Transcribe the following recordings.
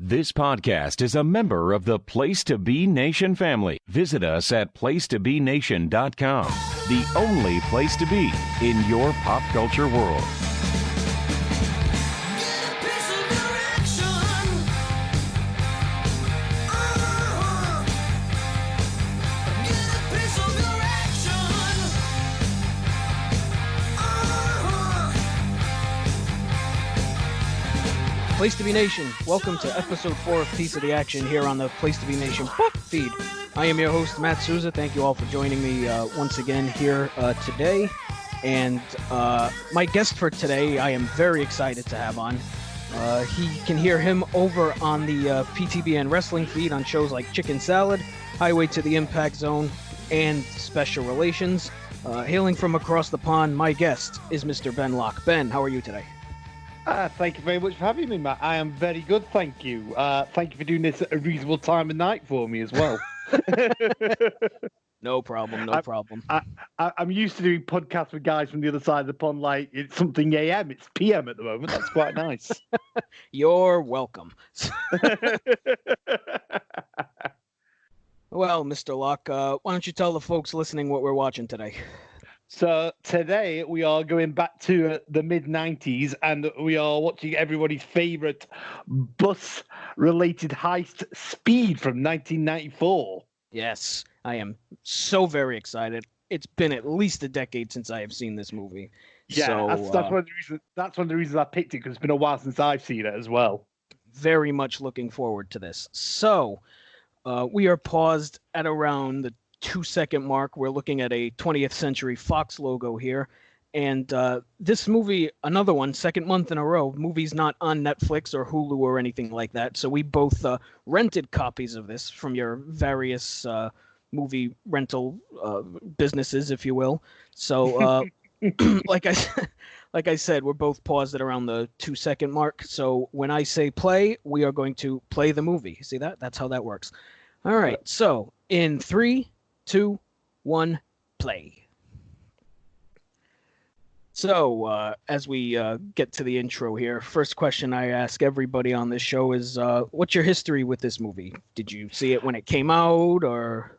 This podcast is a member of the Place to Be Nation family. Visit us at placetobenation.com, the only place to be in your pop culture world. Place to Be Nation, welcome to episode 4 of Piece of the Action here on the Place to Be Nation book feed. I am your host, Matt Souza. Thank you all for joining me once again here today. And my guest for today, I am very excited to have on. He can hear him over on the PTBN wrestling feed on shows like Chicken Salad, Highway to the Impact Zone, and Special Relations. Hailing from across the pond, my guest is Mr. Ben Locke. Ben, how are you today? Thank you very much for having me, Matt. I am very good, thank you. Thank you for doing this at a reasonable time of night for me as well. No problem. I'm used to doing podcasts with guys from the other side of the pond, like it's something AM, it's PM at the moment. That's quite nice. You're welcome. Well, Mr. Locke, why don't you tell the folks listening what we're watching today? So today we are going back to the mid-90s and we are watching everybody's favorite bus-related heist, Speed, from 1994. Yes, I am so very excited. It's been at least a decade since I have seen this movie. Yeah, so, that's one of the reasons I picked it, because it's been a while since I've seen it as well. Very much looking forward to this. So we are paused at around the 2-second mark. We're looking at a 20th Century Fox logo here. And this movie, another one, second month in a row, movie's not on Netflix or Hulu or anything like that. So we both rented copies of this from your various movie rental businesses, if you will. So like I said, we're both paused at around the 2-second mark. So when I say play, we are going to play the movie. See that? That's how that works. All right. So in 3, 2, 1, play. So, as we get to the intro here, first question I ask everybody on this show is, what's your history with this movie? Did you see it when it came out, or?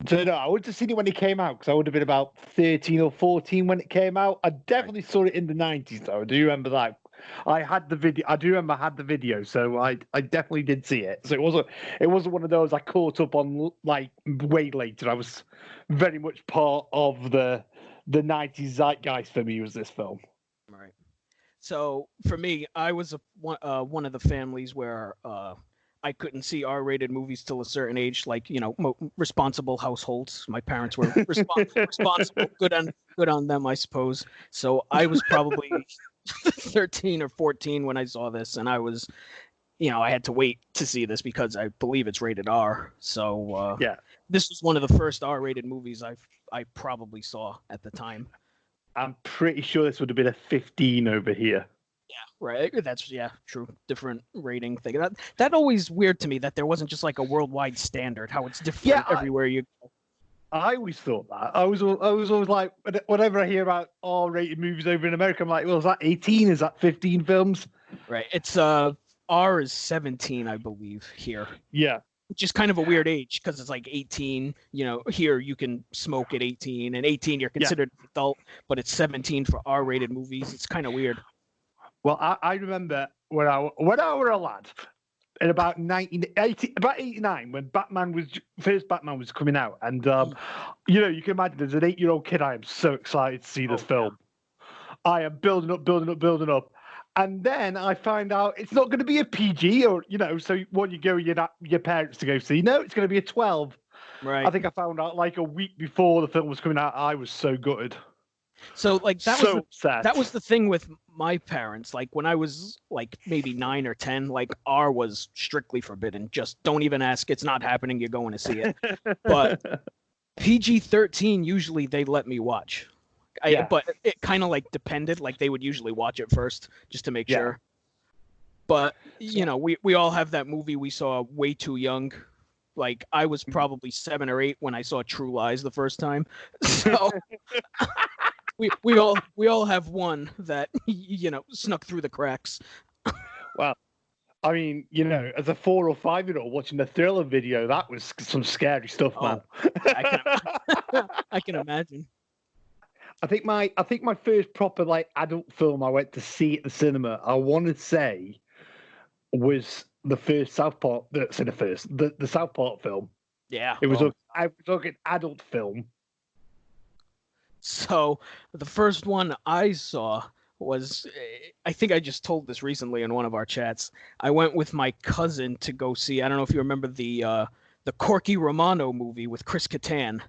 So, no, I would have seen it when it came out, because I would have been about 13 or 14 when it came out. I definitely saw it in the 90s, though. I do remember that. I had the video. I do remember I had the video, so I definitely did see it. So it wasn't one of those I caught up on like way later. I was very much part of the 90s zeitgeist for me. Was this film? Right. So for me, I was one of the families where I couldn't see R-rated movies till a certain age, like, you know, responsible households. My parents were responsible. Good on them, I suppose. So I was probably 13 or 14 when I saw this, and I was, you know, I had to wait to see this because I believe it's rated R. So yeah, this was one of the first R-rated movies I probably saw at the time. I'm pretty sure this would have been a 15 over here. Yeah, right. That's true. Different rating thing. That always weird to me that there wasn't just like a worldwide standard, how it's different everywhere you go. I always thought that. I was always like, whenever I hear about R-rated movies over in America, I'm like, well, is that 18? Is that 15 films? Right. It's R is 17, I believe, here. Yeah. Which is kind of a weird age, because it's like 18. You know, here you can smoke at 18, and 18 you're considered an adult, but it's 17 for R-rated movies. It's kind of weird. Well, I remember when I were a lad, in about 89, when first Batman was coming out, and you know, you can imagine as an 8-year-old kid, I am so excited to see this film. I am building up, and then I find out it's not going to be a PG, or you know, so when you go your parents to go see, no, it's going to be a 12. Right. I think I found out like a week before the film was coming out. I was so gutted. So like that was the thing with my parents. Like when I was like maybe 9 or 10, like R was strictly forbidden. Just don't even ask. It's not happening. You're going to see it. But PG-13 usually they let me watch. But it kind of like depended. Like they would usually watch it first just to make sure. But you know, we all have that movie we saw way too young. Like I was probably 7 or 8 when I saw True Lies the first time. So we all have one that, you know, snuck through the cracks. Well, I mean, you know, as a 4 or 5-year-old watching the Thriller video, that was some scary stuff, man. I can imagine. I think my first proper like adult film I went to see at the cinema, I want to say, was the first South Park. The South Park film. Yeah. It was I was talking adult film. So the first one I saw was, I think I just told this recently in one of our chats. I went with my cousin to go see, I don't know if you remember the Corky Romano movie with Chris Kattan.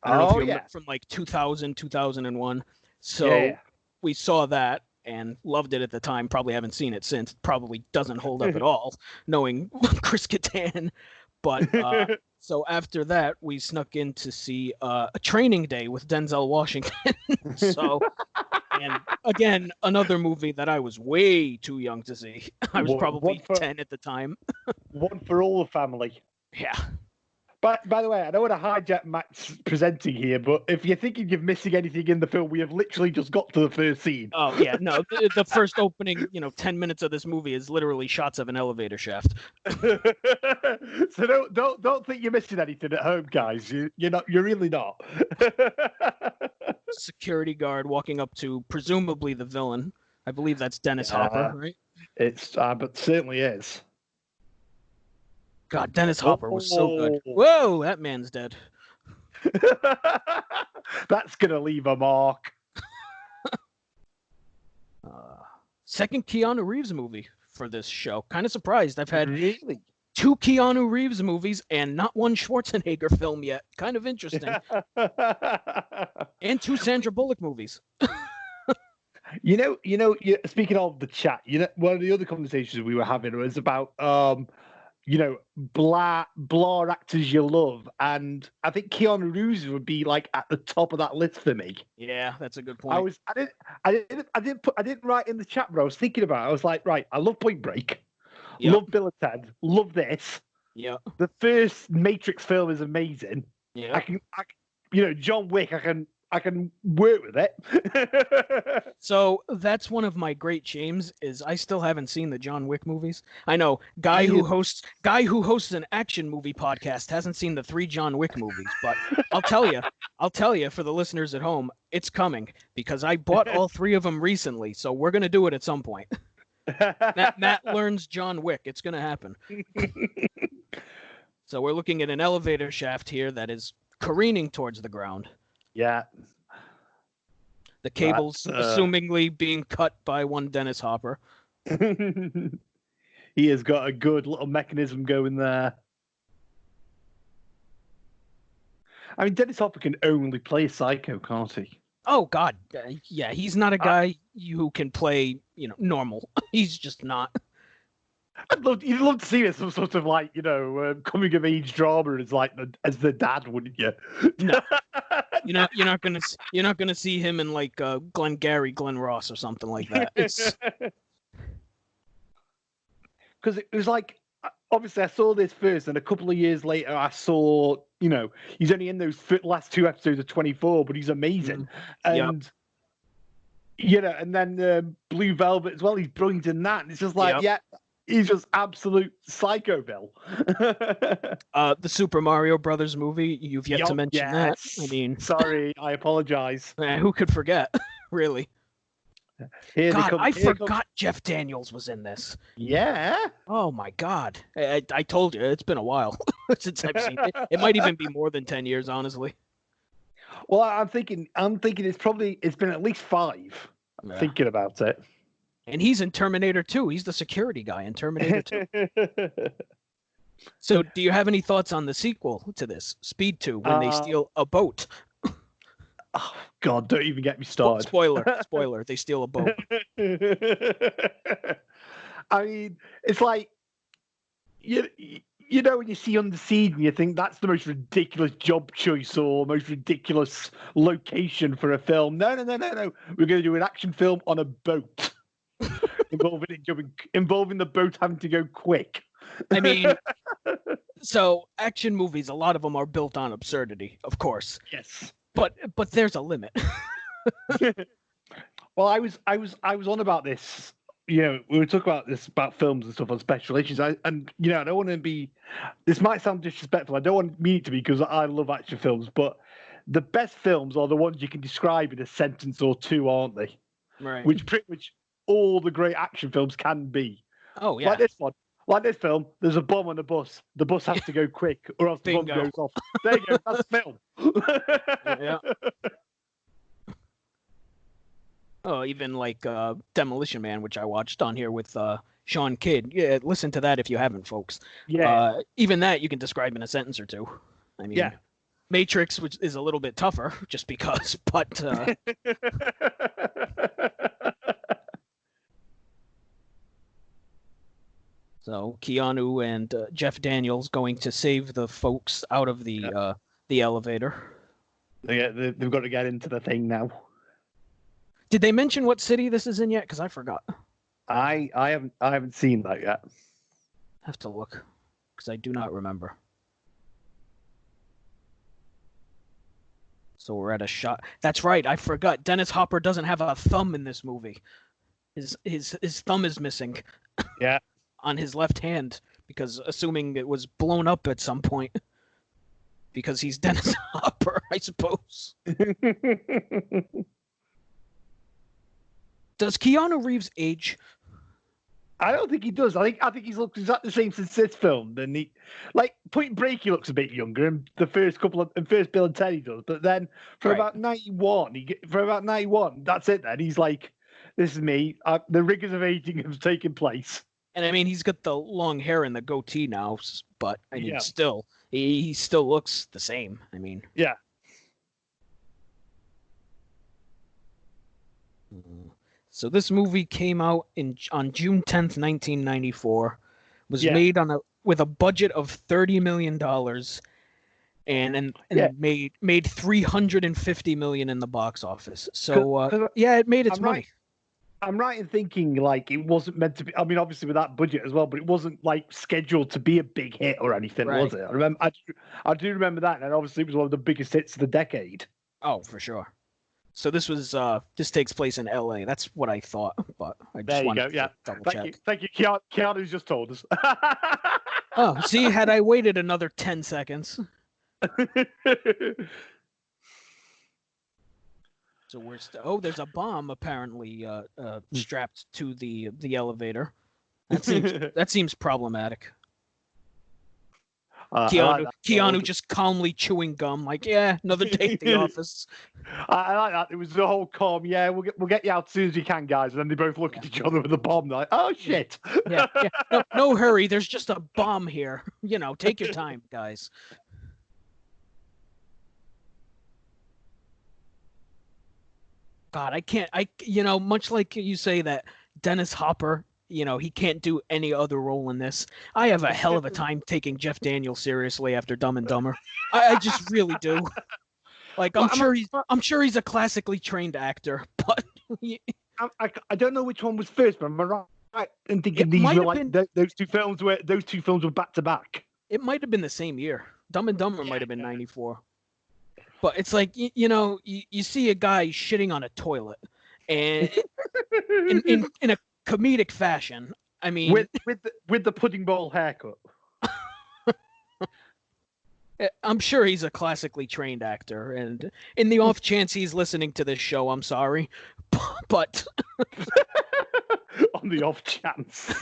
I don't know if you remember, from like 2000, 2001. So we saw that and loved it at the time. Probably haven't seen it since. Probably doesn't hold up at all, knowing Chris Kattan. But so after that, we snuck in to see a Training Day with Denzel Washington. So, and again, another movie that I was way too young to see. I was probably 10 at the time. One for all the family. Yeah. But by the way, I don't want to hijack Matt's presenting here, but if you're thinking you're missing anything in the film, we have literally just got to the first scene. Oh yeah, no, the first opening, 10 minutes of this movie is literally shots of an elevator shaft. So don't think you're missing anything at home, guys. You're not. You're really not. Security guard walking up to presumably the villain. I believe that's Dennis Hopper, right? It's but certainly is. God, Dennis Hopper was so good. Whoa, that man's dead. That's gonna leave a mark. Second Keanu Reeves movie for this show. Kind of surprised. I've had really 2 Keanu Reeves movies and not one Schwarzenegger film yet. Kind of interesting. And 2 Sandra Bullock movies. Speaking of the chat, one of the other conversations we were having was about blah actors you love, and I think Keanu Reeves would be like at the top of that list for me. Yeah, that's a good point. I didn't write in the chat, but I was thinking about it. I was like, right, I love Point Break, love Bill and Ted, love this. Yeah. The first Matrix film is amazing. Yeah. John Wick, I can work with it. So that's one of my great shames is I still haven't seen the John Wick movies. I know guy who hosts an action movie podcast hasn't seen the 3 John Wick movies, but I'll tell you for the listeners at home, it's coming because I bought all 3 of them recently. So we're going to do it at some point. Matt learns John Wick. It's going to happen. So we're looking at an elevator shaft here that is careening towards the ground. Yeah. The cables assumingly being cut by one Dennis Hopper. He has got a good little mechanism going there. I mean, Dennis Hopper can only play Psycho, can't he? Oh, God. Yeah, he's not a guy who can play, normal. He's just not. You'd love to see it, some sort of like, coming of age drama as the dad, wouldn't you? No. You're not gonna see him in like Glengarry Glen Ross or something like that. It's because it was like, obviously I saw this first, and a couple of years later I saw, he's only in those last 2 episodes of 24, but he's amazing. And and then Blue Velvet as well. He's brilliant in that, and it's just like, he's just absolute Psychoville. The Super Mario Brothers movie, you've yet to mention that. I mean, sorry, I apologize. Who could forget? Really? I forgot Jeff Daniels was in this. Yeah. Oh my God! I told you it's been a while since I've seen it. It might even be more than 10 years, honestly. Well, I'm thinking it's been at least 5. I'm thinking about it. And he's in Terminator 2. He's the security guy in Terminator 2. So do you have any thoughts on the sequel to this, Speed 2, when they steal a boat? Oh, God, don't even get me started. Spoiler, they steal a boat. I mean, it's like, when you see Under Siege and you think that's the most ridiculous job choice or most ridiculous location for a film. No. We're going to do an action film on a boat. involving the boat having to go quick. I mean, so action movies, a lot of them are built on absurdity, of course. Yes, but there's a limit. Well, I was on about this we were talking about this about films and stuff on special issues. I don't want to be. This might sound disrespectful. I don't want me to be because I love action films, but the best films are the ones you can describe in a sentence or two, aren't they? Right. Which pretty much all the great action films can be. Oh yeah. Like this one. Like this film, there's a bomb on the bus. The bus has to go quick, or else the bomb Bingo. goes off. There you go. That's film. Yeah. Oh, even like Demolition Man, which I watched on here with Sean Kidd. Yeah, listen to that if you haven't, folks. Yeah. Even that you can describe in a sentence or two. I mean, Yeah. Matrix, which is a little bit tougher, just because. But so Keanu and Jeff Daniels going to save the folks out of the elevator. They've got to get into the thing now. Did they mention what city this is in yet? Because I forgot. I haven't seen that yet. I have to look because I do not remember. So we're at a shot. That's right. I forgot. Dennis Hopper doesn't have a thumb in this movie. His thumb is missing. Yeah. On his left hand, because assuming it was blown up at some point. Because he's Dennis Hopper, I suppose. Does Keanu Reeves age? I don't think he does. I think he's looked exactly the same since this film. Then Point Break, he looks a bit younger, and the first Bill and Ted he does. But then about 91, that's it. Then he's like, "This is me." The rigors of aging have taken place. And I mean, he's got the long hair and the goatee now, but I mean, still, he still looks the same. I mean, yeah. So this movie came out on June 10th, 1994. Was made with a budget of $30 million, and made $350 million in the box office. So it made its money. I'm right in thinking like it wasn't meant to be. I mean, obviously with that budget as well, but it wasn't like scheduled to be a big hit or anything, was it? I do remember that, and obviously it was one of the biggest hits of the decade. Oh, for sure. So this takes place in LA. That's what I thought, but I just wanted to double check. Thank you. Keanu's just told us. Oh, see, had I waited another 10 seconds. So there's a bomb apparently strapped to the elevator. That seems problematic. Keanu just calmly chewing gum, like, another day at the office. I like that. It was the whole calm. Yeah, we'll get you out as soon as we can, guys. And then they both look at each other with a bomb. They're like, oh shit. Yeah. No hurry. There's just a bomb here. Take your time, guys. God, I can't. Much like you say that Dennis Hopper, he can't do any other role in this. I have a hell of a time taking Jeff Daniels seriously after Dumb and Dumber. I just really do. Like, I'm sure he's a classically trained actor, but I don't know which one was first, but am I right in thinking these were like those two films were back to back? It might have been the same year. Dumb and Dumber might have been 94. But it's like, you see a guy shitting on a toilet, and in a comedic fashion. I mean, with the pudding bowl haircut. I'm sure he's a classically trained actor, and in the off chance he's listening to this show, I'm sorry, but on the off chance.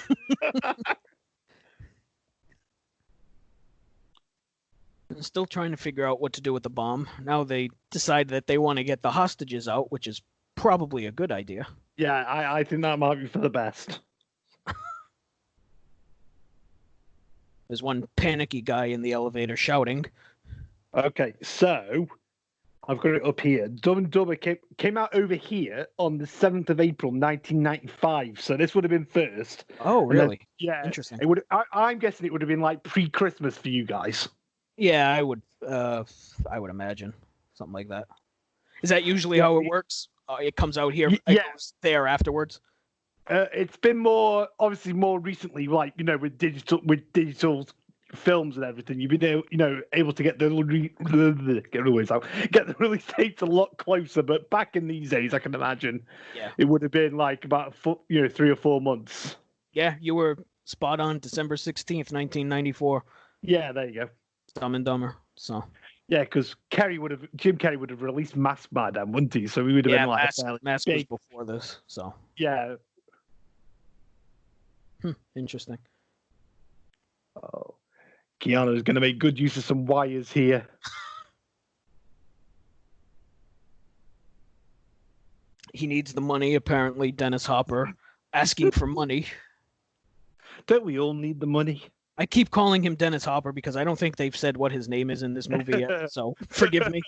I'm still trying to figure out what to do with the bomb. Now they decide that they want to get the hostages out, which is probably a good idea. Yeah, I think that might be for the best. There's one panicky guy in the elevator shouting. Okay, so I've got it up here. Dumb and Dumber came out over here on the 7th of April, 1995. So this would have been first. Oh, really? Yeah. Interesting. It would. I'm guessing it would have been like pre-Christmas for you guys. Yeah, I would imagine something like that. Is that usually how it works? It comes out here, goes there afterwards. It's been more recently, like with digital films and everything, you'd be able to get the release dates a lot closer. But back in these days, I can imagine it would have been like about 3 or 4 months. Yeah, you were spot on. December 16th, 1994. Yeah, there you go. Dumb and Dumber. So. Yeah, because Jim Carrey would have released Mask by then, wouldn't he? So we would have been like Mask was before this. So. Yeah. Interesting. Oh, Keanu's going to make good use of some wires here. He needs the money, apparently. Dennis Hopper asking for money. Don't we all need the money? I keep calling him Dennis Hopper because I don't think they've said what his name is in this movie yet, so forgive me.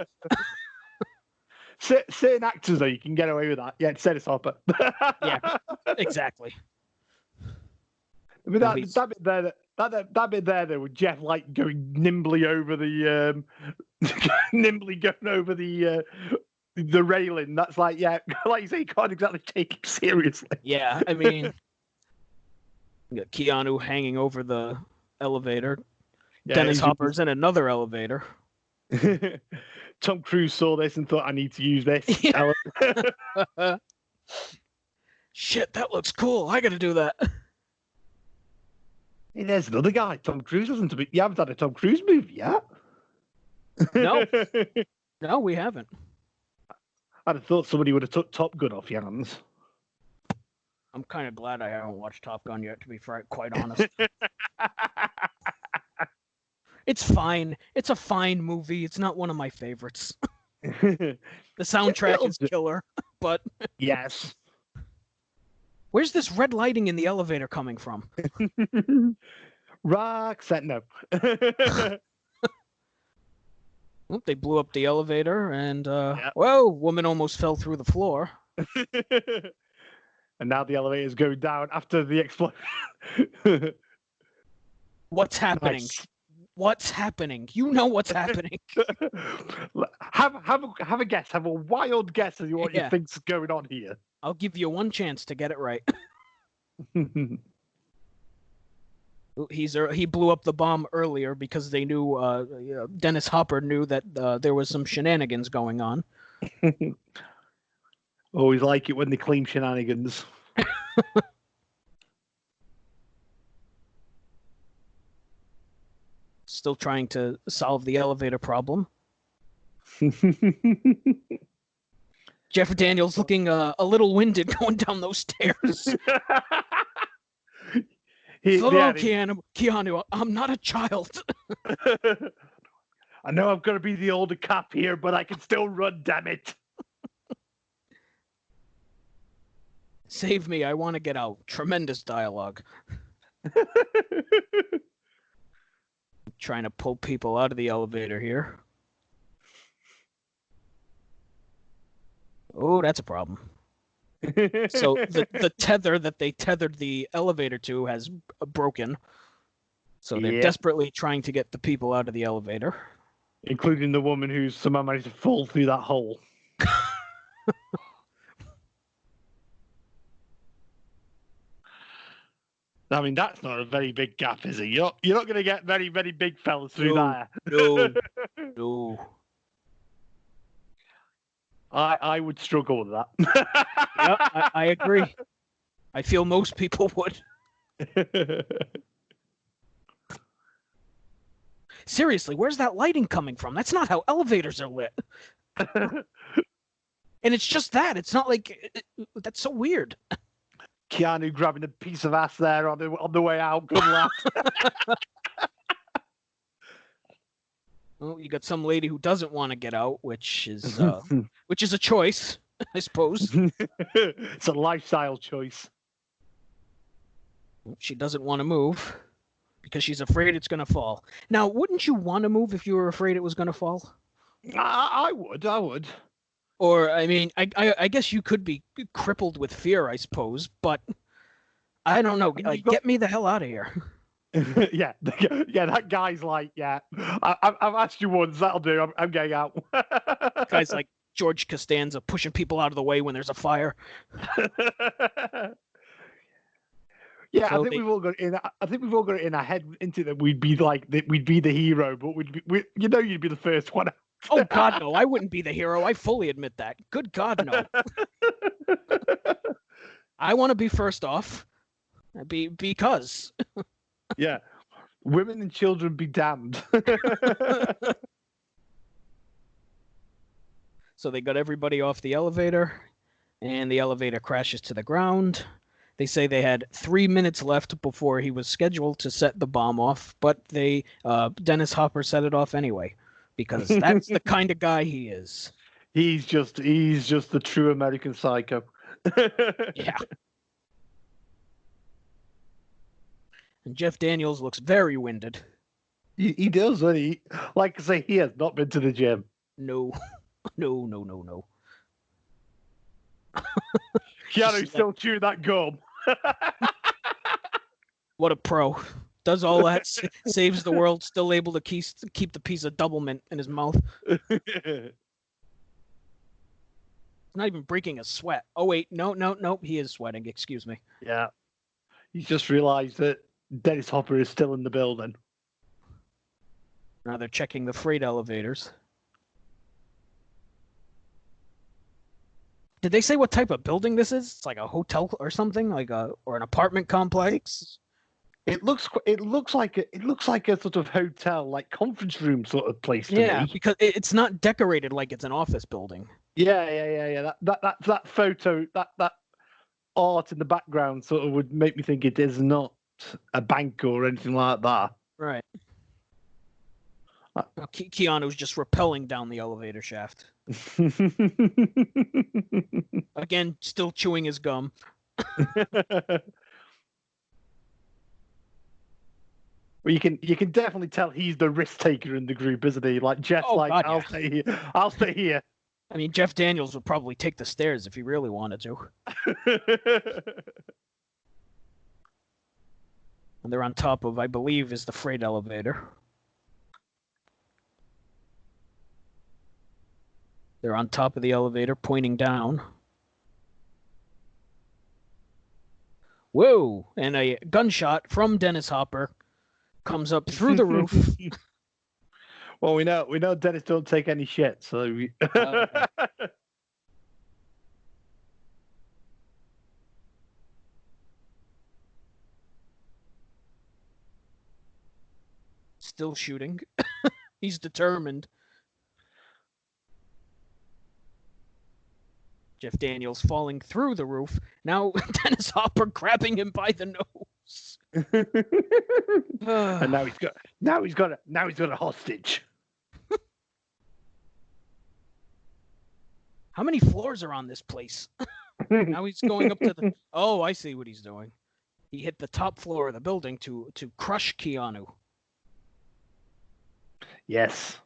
Certain actors, though, you can get away with that. Yeah, it's Dennis Hopper. Yeah, exactly. I mean, that bit there, with Jeff like going nimbly over the the railing. That's like, yeah, like you say, you can't exactly take it seriously. Yeah, I mean, you got Keanu hanging over the elevator. Yeah, Dennis Hopper's in another elevator. Tom Cruise saw this and thought, I need to use this. Shit, that looks cool. I got to do that. Hey, there's another guy. Tom Cruise you haven't had a Tom Cruise movie yet. No, we haven't. I'd have thought somebody would have took Top Gun off your hands. I'm kind of glad I haven't watched Top Gun yet, to be quite honest. It's fine. It's a fine movie. It's not one of my favorites. The soundtrack is killer, but... Yes. Where's this red lighting in the elevator coming from? Roxanne, no. Well, they blew up the elevator, and whoa, woman almost fell through the floor. And now the elevator's going down after the explosion. What's happening? Nice. What's happening? You know what's happening. Have a guess. Have a wild guess as to what you think's going on here. I'll give you one chance to get it right. He blew up the bomb earlier because they knew Dennis Hopper knew that there was some shenanigans going on. Always like it when they claim shenanigans. Still trying to solve the elevator problem. Jeff Daniels looking a little winded going down those stairs. Keanu, I'm not a child. I know I've got to be the older cop here, but I can still run, damn it. Save me, I want to get out. Tremendous dialogue. Trying to pull people out of the elevator here. Oh, that's a problem. So the tether that they tethered the elevator to has broken. So they're desperately trying to get the people out of the elevator. Including the woman who's somehow managed to fall through that hole. I mean, that's not a very big gap, is it? You're not going to get very, very big fellas through there. No. I would struggle with that. Yeah, I agree. I feel most people would. Seriously, where's that lighting coming from? That's not how elevators are lit. And it's just that. It's not like... that's so weird. Keanu grabbing a piece of ass there on the way out. Good laugh. Well, you got some lady who doesn't want to get out, which is a choice, I suppose. It's a lifestyle choice. She doesn't want to move because she's afraid it's going to fall. Now, wouldn't you want to move if you were afraid it was going to fall? I would. Or, I mean, I guess you could be crippled with fear, I suppose, but I don't know. Like, get me the hell out of here. Yeah, that guy's like, yeah, I've asked you once, that'll do, I'm getting out. Guy's like George Costanza pushing people out of the way when there's a fire. Yeah, So I think we've all got it in. I think we've all got it in our head into that we'd be like that. We'd be the hero, but you'd be the first one. oh God, no! I wouldn't be the hero. I fully admit that. Good God, no! I want to be first off. Because. Yeah, women and children be damned. So they got everybody off the elevator, and the elevator crashes to the ground. They say they had 3 minutes left before he was scheduled to set the bomb off, but Dennis Hopper set it off anyway, because that's the kind of guy he is. He's just the true American psycho. Yeah. And Jeff Daniels looks very winded. He does, doesn't he? Like I say, he has not been to the gym. No. No. Keanu's still chewing that gum. What a pro. Does all that, saves the world, still able to keep the piece of double mint in his mouth. He's not even breaking a sweat. Oh, wait. No. He is sweating. Excuse me. Yeah. He's just realized that Dennis Hopper is still in the building. Now they're checking the freight elevators. Did they say what type of building this is? It's like a hotel or something, or an apartment complex. It looks like a sort of hotel, like conference room sort of place to me. Because it's not decorated like it's an office building. Yeah. That photo, that art in the background sort of would make me think it is not a bank or anything like that. Right. Keanu's just rappelling down the elevator shaft. Again, still chewing his gum. Well, you can definitely tell he's the risk taker in the group, isn't he? Like Jeff's God, I'll stay here. I'll stay here. I mean, Jeff Daniels would probably take the stairs if he really wanted to. And they're on top of, I believe, is the freight elevator. They're on top of the elevator, pointing down. Whoa! And a gunshot from Dennis Hopper comes up through the roof. Well, we know Dennis don't take any shit, so we... Okay. Still shooting. He's determined. Jeff Daniels falling through the roof. Now Dennis Hopper grabbing him by the nose. And now he's got a hostage. How many floors are on this place? Now he's going up to the... Oh, I see what he's doing. He hit the top floor of the building to crush Keanu. Yes.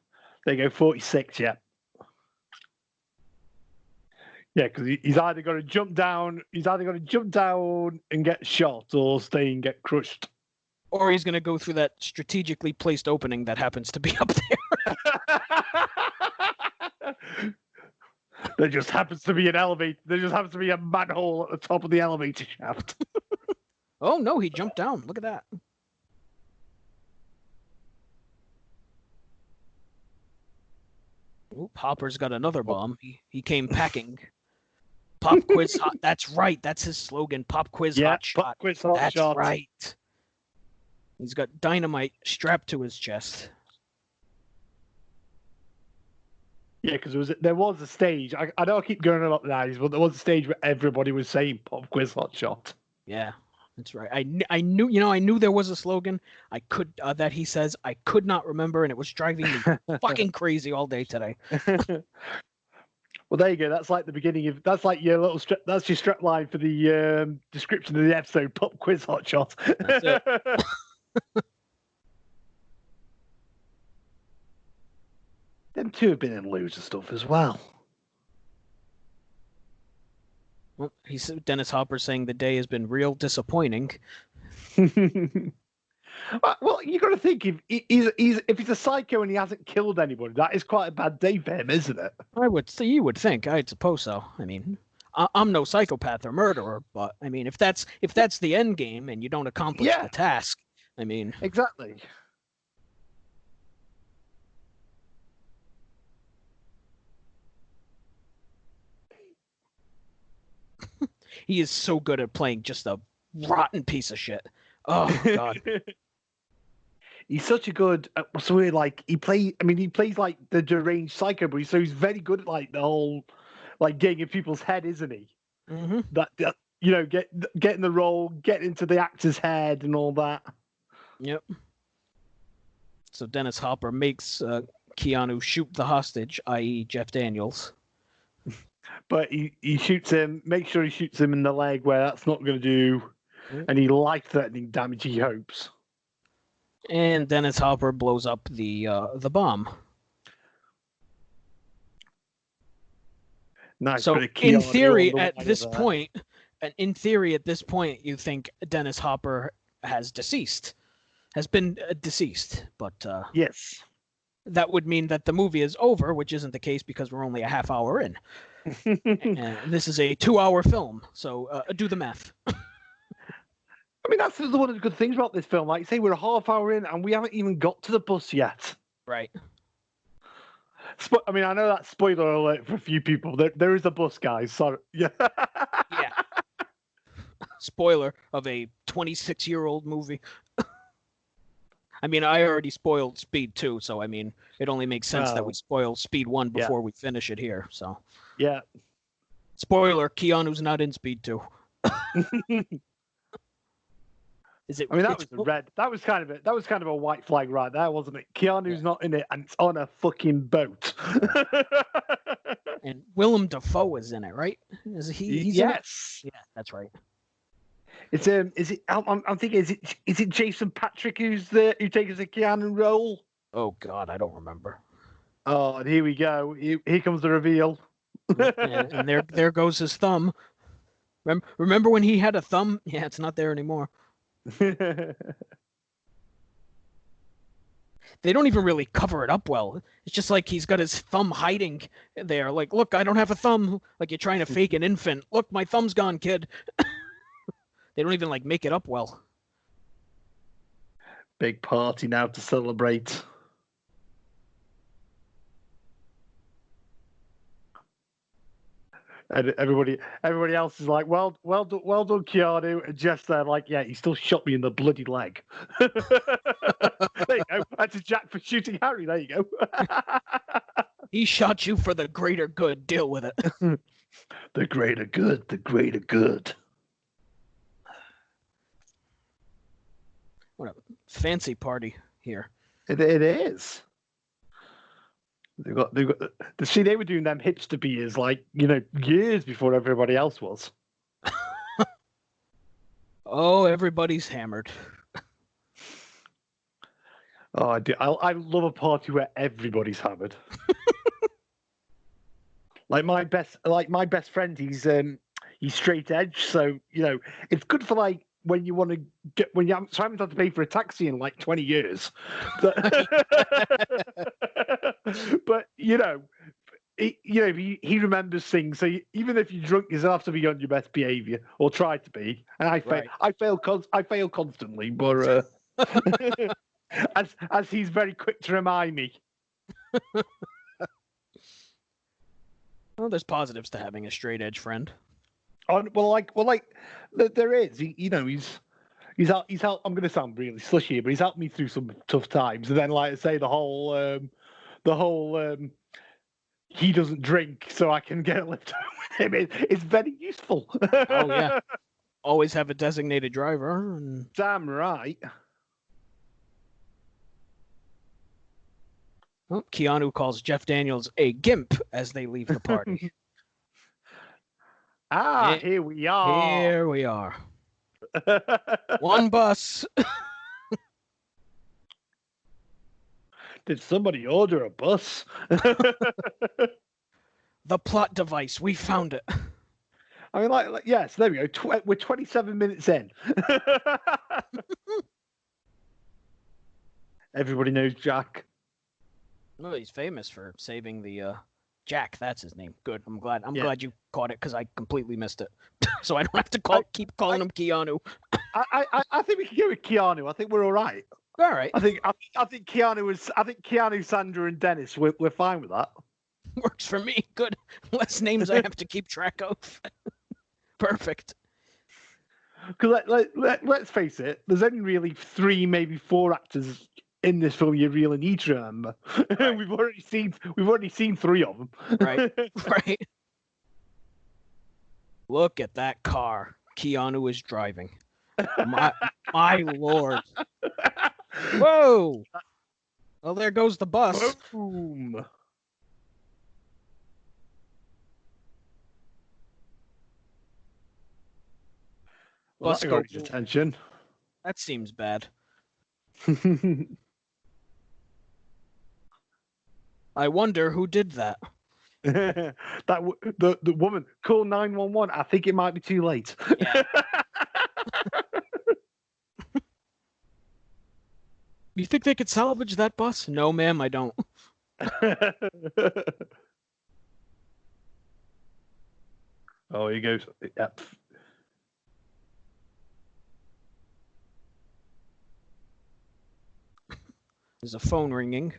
They go 46, yeah. Yeah, because he's either got to jump down and get shot, or stay and get crushed. Or he's going to go through that strategically placed opening that happens to be up there. There just happens to be an elevator. There just happens to be a manhole at the top of the elevator shaft. Oh, no, he jumped down. Look at that. Oop, Hopper's got another bomb. He came packing. Pop quiz hot. That's right. That's his slogan. Pop quiz hot shot. Pop quiz hot That's shot. right. He's got dynamite strapped to his chest. Yeah, because there was a stage. I know I keep going about the 90s, but there was a stage where everybody was saying "pop quiz hot shot." Yeah, that's right. I knew there was a slogan. I could that he says. I could not remember, and it was driving me fucking crazy all day today. Well, there you go. That's like the beginning of. That's like your little. That's your strap line for the description of the episode. Pop quiz hot shot. That's it. Them two have been in loads of stuff as well. Well, Dennis Hopper saying the day has been real disappointing. Well, you got to think if he's a psycho and he hasn't killed anybody, that is quite a bad day for him, isn't it? You would think. I'd suppose so. I mean, I'm no psychopath or murderer, but I mean, if that's the end game and you don't accomplish Yeah. the task, I mean, Exactly. he is so good at playing just a rotten piece of shit. Oh God. He's such a good. What's the word? Like he plays. I mean, he plays like the deranged psycho, but he's very good at like the whole, like getting in people's head, isn't he? Hmm. That you know, getting the role, getting into the actor's head, and all that. Yep. So Dennis Hopper makes Keanu shoot the hostage, i.e., Jeff Daniels. But he shoots him. Make sure he shoots him in the leg where that's not going to do any life-threatening damage. He hopes. And Dennis Hopper blows up the bomb. Nice. So bit of in Keanu theory, on the at wire this there. point, you think Dennis Hopper has been deceased. But Yes. that would mean that the movie is over, which isn't the case because we're only a half hour in. And this is a 2-hour film, so do the math. I mean, that's one of the good things about this film. Like, say we're a half hour in and we haven't even got to the bus yet. Right. I mean, I know that's spoiler alert for a few people. There is a bus, guys. Sorry. Yeah. Yeah. Spoiler of a 26-year-old movie. I mean, I already spoiled Speed 2, so I mean, it only makes sense that we spoil Speed 1 before we finish it here. So, Yeah. spoiler: Keanu's not in Speed 2. Is it? I mean, that was a red. That was kind of a white flag right there, wasn't it? Keanu's not in it, and it's on a fucking boat. And Willem Dafoe is in it, right? Is he? He's in it? Yes. Yeah, that's right. It's Is it? I'm thinking. Is it Jason Patrick who takes the Keanu role? Oh God, I don't remember. Oh, and here we go. Here comes the reveal. and there goes his thumb. Remember when he had a thumb? Yeah, it's not there anymore. They don't even really cover it up well. It's just like he's got his thumb hiding there. Like, look, I don't have a thumb. Like you're trying to fake an infant. Look, my thumb's gone, kid. They don't even like make it up well. Big party now to celebrate. And everybody else is like, well done, Keanu. And Jeff's there, like, yeah, he still shot me in the bloody leg. There you go. That's a Jack for shooting Harry. There you go. He shot you for the greater good. Deal with it. The greater good. The greater good. What a fancy party here. It is. They were doing them hipster beers like, years before everybody else was. Oh, everybody's hammered. Oh, I do. I love a party where everybody's hammered. like my best friend, he's straight edge, so it's good for like when you want to get I haven't had to pay for a taxi in like 20 years. But he remembers things. So even if you're drunk, you still have to be on your best behavior or try to be. And I fail. Right. I fail constantly, but as he's very quick to remind me. Well, there's positives to having a straight edge friend. There is. He's helped. I'm going to sound really slushy, but he's helped me through some tough times. And then, like I say, the whole he doesn't drink, so I can get a lift home with him. It's very useful. Oh yeah, always have a designated driver. And... Damn right. Oh, Keanu calls Jeff Daniels a gimp as they leave the party. Here we are. Here we are. One bus. Did somebody order a bus? The plot device. We found it. I mean, yes, there we go. We're 27 minutes in. Everybody knows Jack. Well, he's famous for saving the Jack, that's his name. Good. I'm glad you caught it because I completely missed it. So I don't have to keep calling him Keanu. I think we can go with Keanu. I think we're all right. All right. I think Keanu, Sandra, and Dennis. We're fine with that. Works for me. Good. Less names I have to keep track of. Perfect. Because let's face it, there's only really 3, maybe 4 actors in this film you really need to remember. Right. We've already seen 3 of them. Right. Right. Look at that car Keanu is driving. My lord. Whoa. Well, there goes the bus. Boom. Well, Bus got his attention. That seems bad. I wonder who did that. The woman, call 911. I think it might be too late. Yeah. You think they could salvage that bus? No, ma'am, I don't. Oh, here goes. Yep. There's a phone ringing.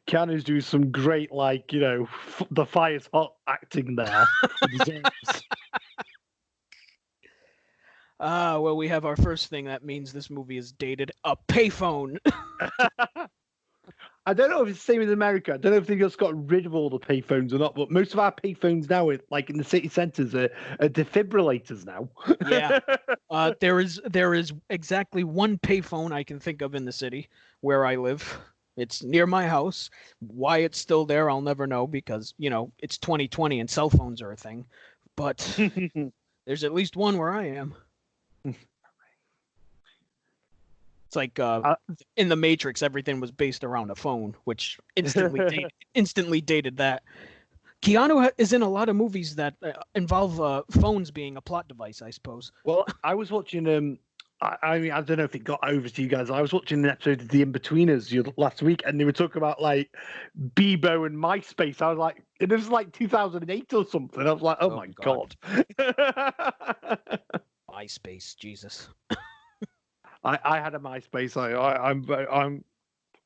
Keanu's doing some great, the fire's hot acting there. Well, we have our first thing that means this movie is dated. A payphone. I don't know if it's the same in America. I don't know if they just got rid of all the payphones or not, but most of our payphones now, like in the city centres, are defibrillators now. Yeah. There is exactly one payphone I can think of in the city where I live. It's near my house. Why it's still there, I'll never know because, it's 2020 and cell phones are a thing. But there's at least one where I am. It's like in the Matrix, everything was based around a phone, which instantly dated that. Keanu is in a lot of movies that involve phones being a plot device, I suppose. Well, I was watching. I mean, I don't know if it got over to you guys. I was watching an episode of The In-Betweeners last week, and they were talking about Bebo and MySpace. I was like, it was 2008 or something. I was like, oh my god. MySpace, Jesus. I had a MySpace. I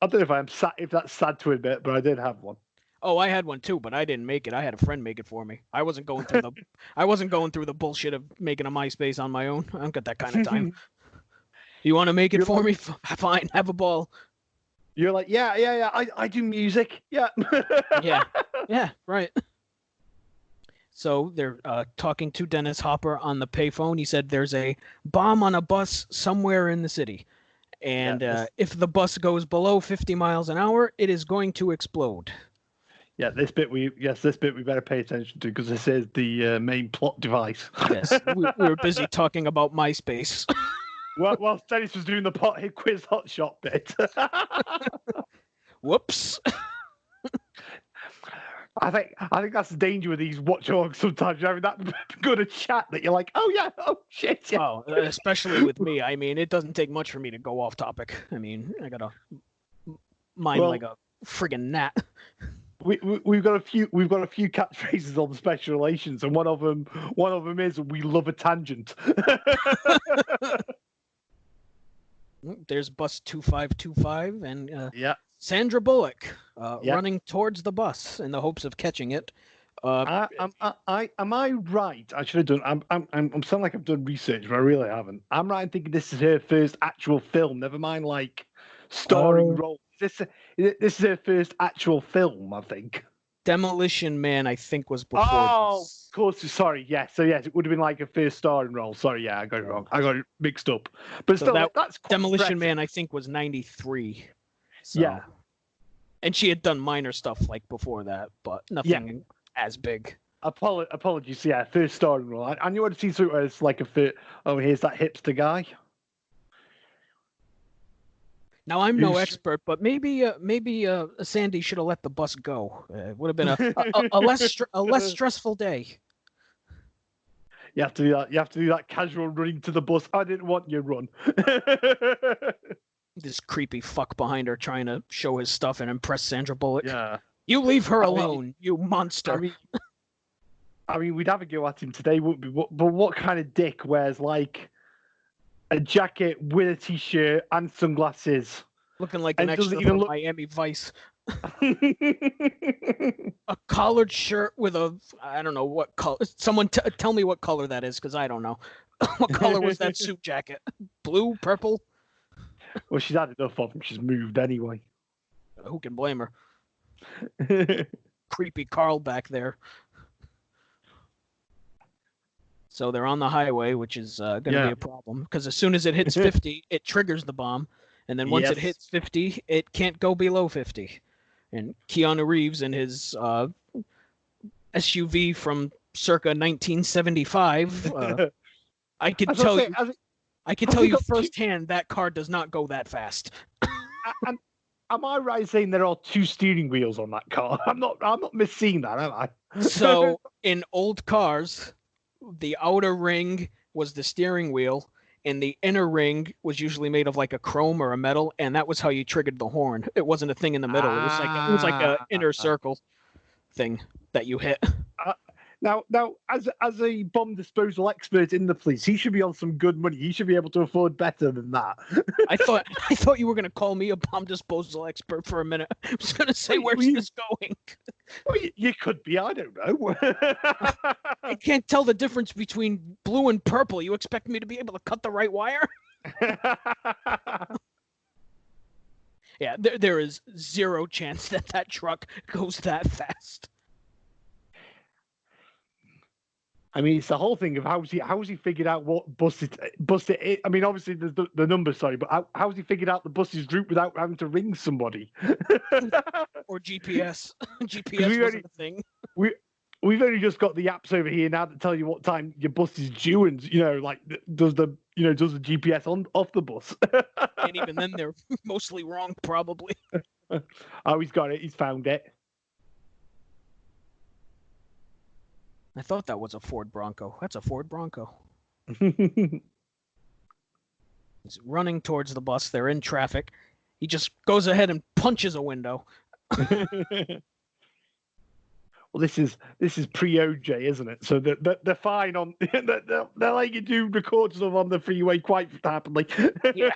don't know if I'm sad, if that's sad to admit, but I did have one. Oh, I had one too, but I didn't make it. I had a friend make it for me. I wasn't going through the bullshit of making a MySpace on my own. I don't got that kind of time. You want to make it for me? Fine, have a ball. You're like, yeah. I do music. Yeah. Yeah, right. So they're talking to Dennis Hopper on the payphone. He said there's a bomb on a bus somewhere in the city. And if the bus goes below 50 miles an hour, it is going to explode. Yeah, this bit we better pay attention to because this is the main plot device. Yes, we were busy talking about MySpace. While Dennis was doing the quiz hotshot bit. Whoops. I think that's the danger with these watchdogs sometimes. You're having that good a chat that you're like, oh yeah, oh shit. Yeah. Oh, especially with me. I mean, it doesn't take much for me to go off topic. I mean, I got a mind like a friggin' gnat. We've got a few catchphrases on the special relations, and one of them is we love a tangent. There's bus 2525 and yeah. Sandra Bullock running towards the bus in the hopes of catching it. Am I right? I should have done. I'm sounding like I've done research, but I really haven't. I'm right in thinking this is her first actual film. Never mind, starring role. This is her first actual film, I think. Demolition Man, I think, was before. Oh, this. Of course. Sorry. Yes. So yes, it would have been like a first starring role. Sorry. Yeah, I got it wrong. I got it mixed up. But still, that's Demolition impressive. Man, I think, was 93. So. Yeah. And she had done minor stuff before that, but nothing as big. Apologies. Yeah, first starring role. I knew I'd seen something as like a fit. Oh, here's that hipster guy. Now I'm no expert, but maybe Sandy should have let the bus go. It would have been a less stressful day. You have to do that. You have to do that casual running to the bus. I didn't want you run. This creepy fuck behind her trying to show his stuff and impress Sandra Bullock. Yeah. You leave her I mean- alone, you monster. I mean, we'd have a go at him today, wouldn't we? But what kind of dick wears like a jacket with a t-shirt and sunglasses? Looking like an and doesn't extra even from look- Miami Vice. A collared shirt with I don't know what color. Someone tell me what color that is, because I don't know. What color was that suit jacket? Blue, purple? Well, she's had enough of him. She's moved anyway. Who can blame her? Creepy Carl back there. So they're on the highway, which is going to be a problem, because as soon as it hits 50, it triggers the bomb. And then once it hits 50, it can't go below 50. And Keanu Reeves in his SUV from circa 1975, I can tell you firsthand that car does not go that fast. And am I right in saying there are 2 steering wheels on that car? I'm not misseeing that, am I? So in old cars, the outer ring was the steering wheel, and the inner ring was usually made of like a chrome or a metal, and that was how you triggered the horn. It wasn't a thing in the middle. It was like a inner circle thing that you hit. Now, as a bomb disposal expert in the police, he should be on some good money. He should be able to afford better than that. I thought you were going to call me a bomb disposal expert for a minute. I was going to say, where's this going? Well, you could be. I don't know. I can't tell the difference between blue and purple. You expect me to be able to cut the right wire? Yeah, there is zero chance that truck goes that fast. I mean, it's the whole thing of how's he figured out what bus it is. I mean, obviously there's the number, sorry, but how's he figured out the bus's route without having to ring somebody? Or GPS. GPS wasn't a thing. We've only just got the apps over here now that tell you what time your bus is due, and like does the GPS off the bus? And even then, they're mostly wrong, probably. Oh, he's got it. He's found it. I thought that was a Ford Bronco. That's a Ford Bronco. He's running towards the bus. They're in traffic. He just goes ahead and punches a window. Well, this is pre-OJ, isn't it? So they're fine on. They're like you do record stuff on the freeway quite happily. Yeah.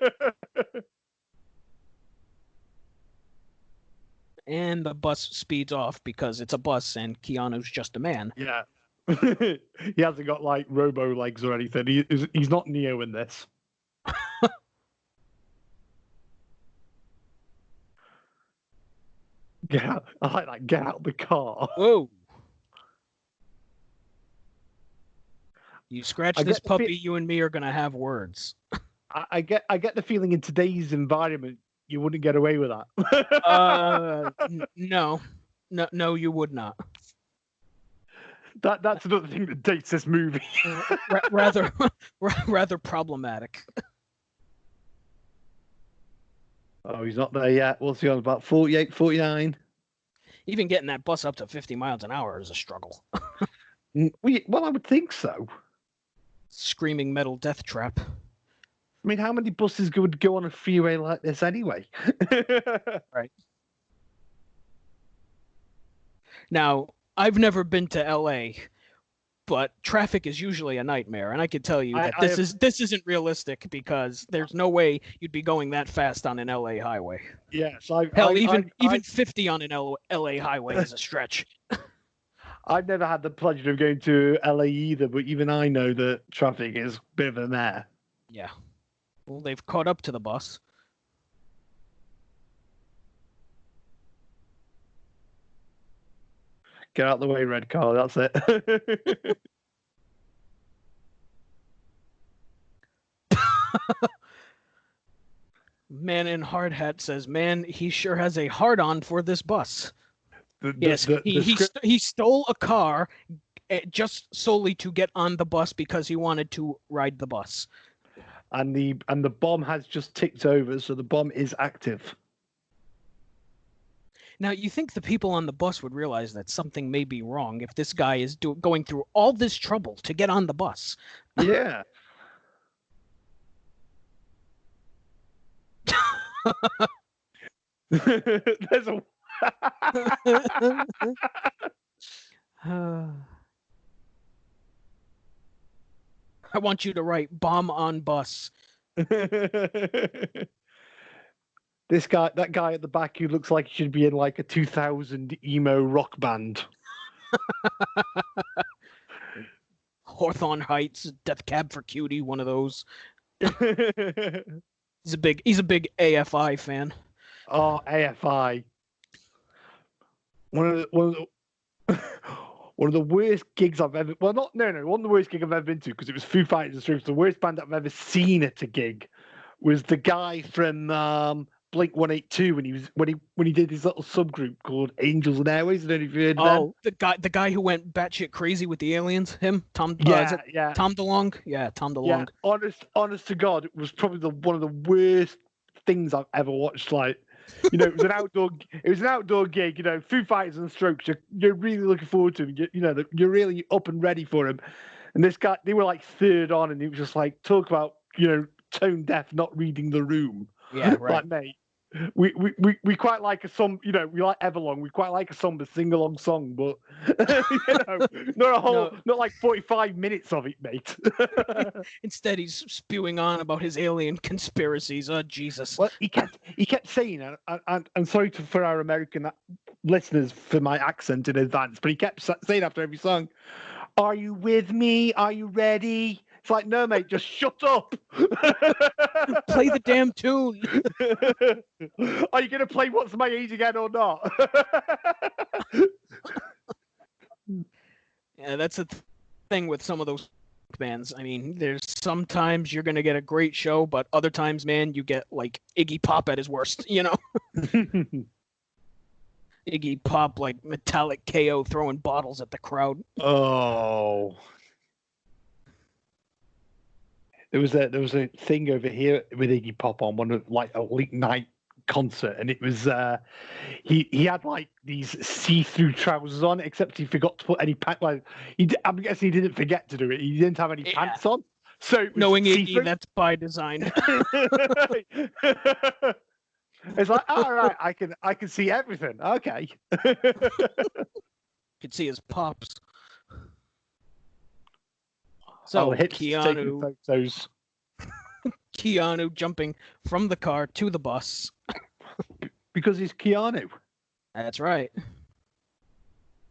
And the bus speeds off because it's a bus and Keanu's just a man. Yeah. He hasn't got like robo legs or anything. He's not Neo in this. Get out! I like that. Get out of the car. Whoa! You scratch this puppy, you and me are gonna have words. I get the feeling in today's environment you wouldn't get away with that. No, you would not. That's another thing that dates this movie. rather problematic. Oh, he's not there yet. What's he on? About 48, 49? Even getting that bus up to 50 miles an hour is a struggle. Well, I would think so. Screaming metal death trap. I mean, how many buses would go on a freeway like this anyway? Right. Now, I've never been to LA, but traffic is usually a nightmare, and I can tell you that this isn't realistic because there's no way you'd be going that fast on an LA highway. Yes, even 50 on an LA highway is a stretch. I've never had the pleasure of going to LA either, but even I know that traffic is a bit of a mare. Yeah. Well, they've caught up to the bus. Get out the way, red car. That's it. Man in hard hat says, "Man, he sure has a hard on for this bus." He stole a car just solely to get on the bus because he wanted to ride the bus. And the bomb has just ticked over, so the bomb is active. Now, you think the people on the bus would realize that something may be wrong if this guy is going through all this trouble to get on the bus? Yeah. There's I want you to write bomb on bus. That guy at the back who looks like he should be in like a 2000 emo rock band. Hawthorne Heights, Death Cab for Cutie, one of those. He's a big AFI fan. Oh, AFI. One of the one of the worst gigs I've ever. Well, one of the worst gigs I've ever been to because it was Foo Fighters and Strokes. The worst band I've ever seen at a gig was the guy from Blink 182 when he did his little subgroup called Angels and Airways. I don't know if you heard of them. the guy who went batshit crazy with the aliens. Him, Tom. Yeah. Tom DeLonge. Yeah, Tom DeLonge. Yeah, honest to God, it was probably one of the worst things I've ever watched. Like, you know, it was an outdoor gig. You know, Foo Fighters and Strokes. You're really looking forward to them. You're really up and ready for them. And this guy, they were like third on, and he was just like, talk about, you know, tone deaf, not reading the room. Yeah, right. Like, mate, we quite like we like Everlong. We quite like a somber sing-along song, but not like 45 minutes of it, mate. Instead, he's spewing on about his alien conspiracies. Oh, Jesus. Well, he kept saying, and sorry for our American listeners for my accent in advance, but he kept saying after every song, "Are you with me? Are you ready?" It's like, no, mate, just shut up. Play the damn tune. Are you going to play What's My Age Again or not? Yeah, that's the thing with some of those bands. I mean, there's sometimes you're going to get a great show, but other times, man, you get like Iggy Pop at his worst, you know? Iggy Pop, like metallic KO throwing bottles at the crowd. Oh. There was a thing over here with Iggy Pop on one of like a late night concert, and it was he had like these see-through trousers on, except he forgot to put any pants. Like I'm guessing he didn't forget to do it. He didn't have any pants on. So knowing Iggy, that's by design. It's like, all right, I can see everything. Okay. Could see his pops. So Keanu jumping from the car to the bus. Because he's Keanu. That's right.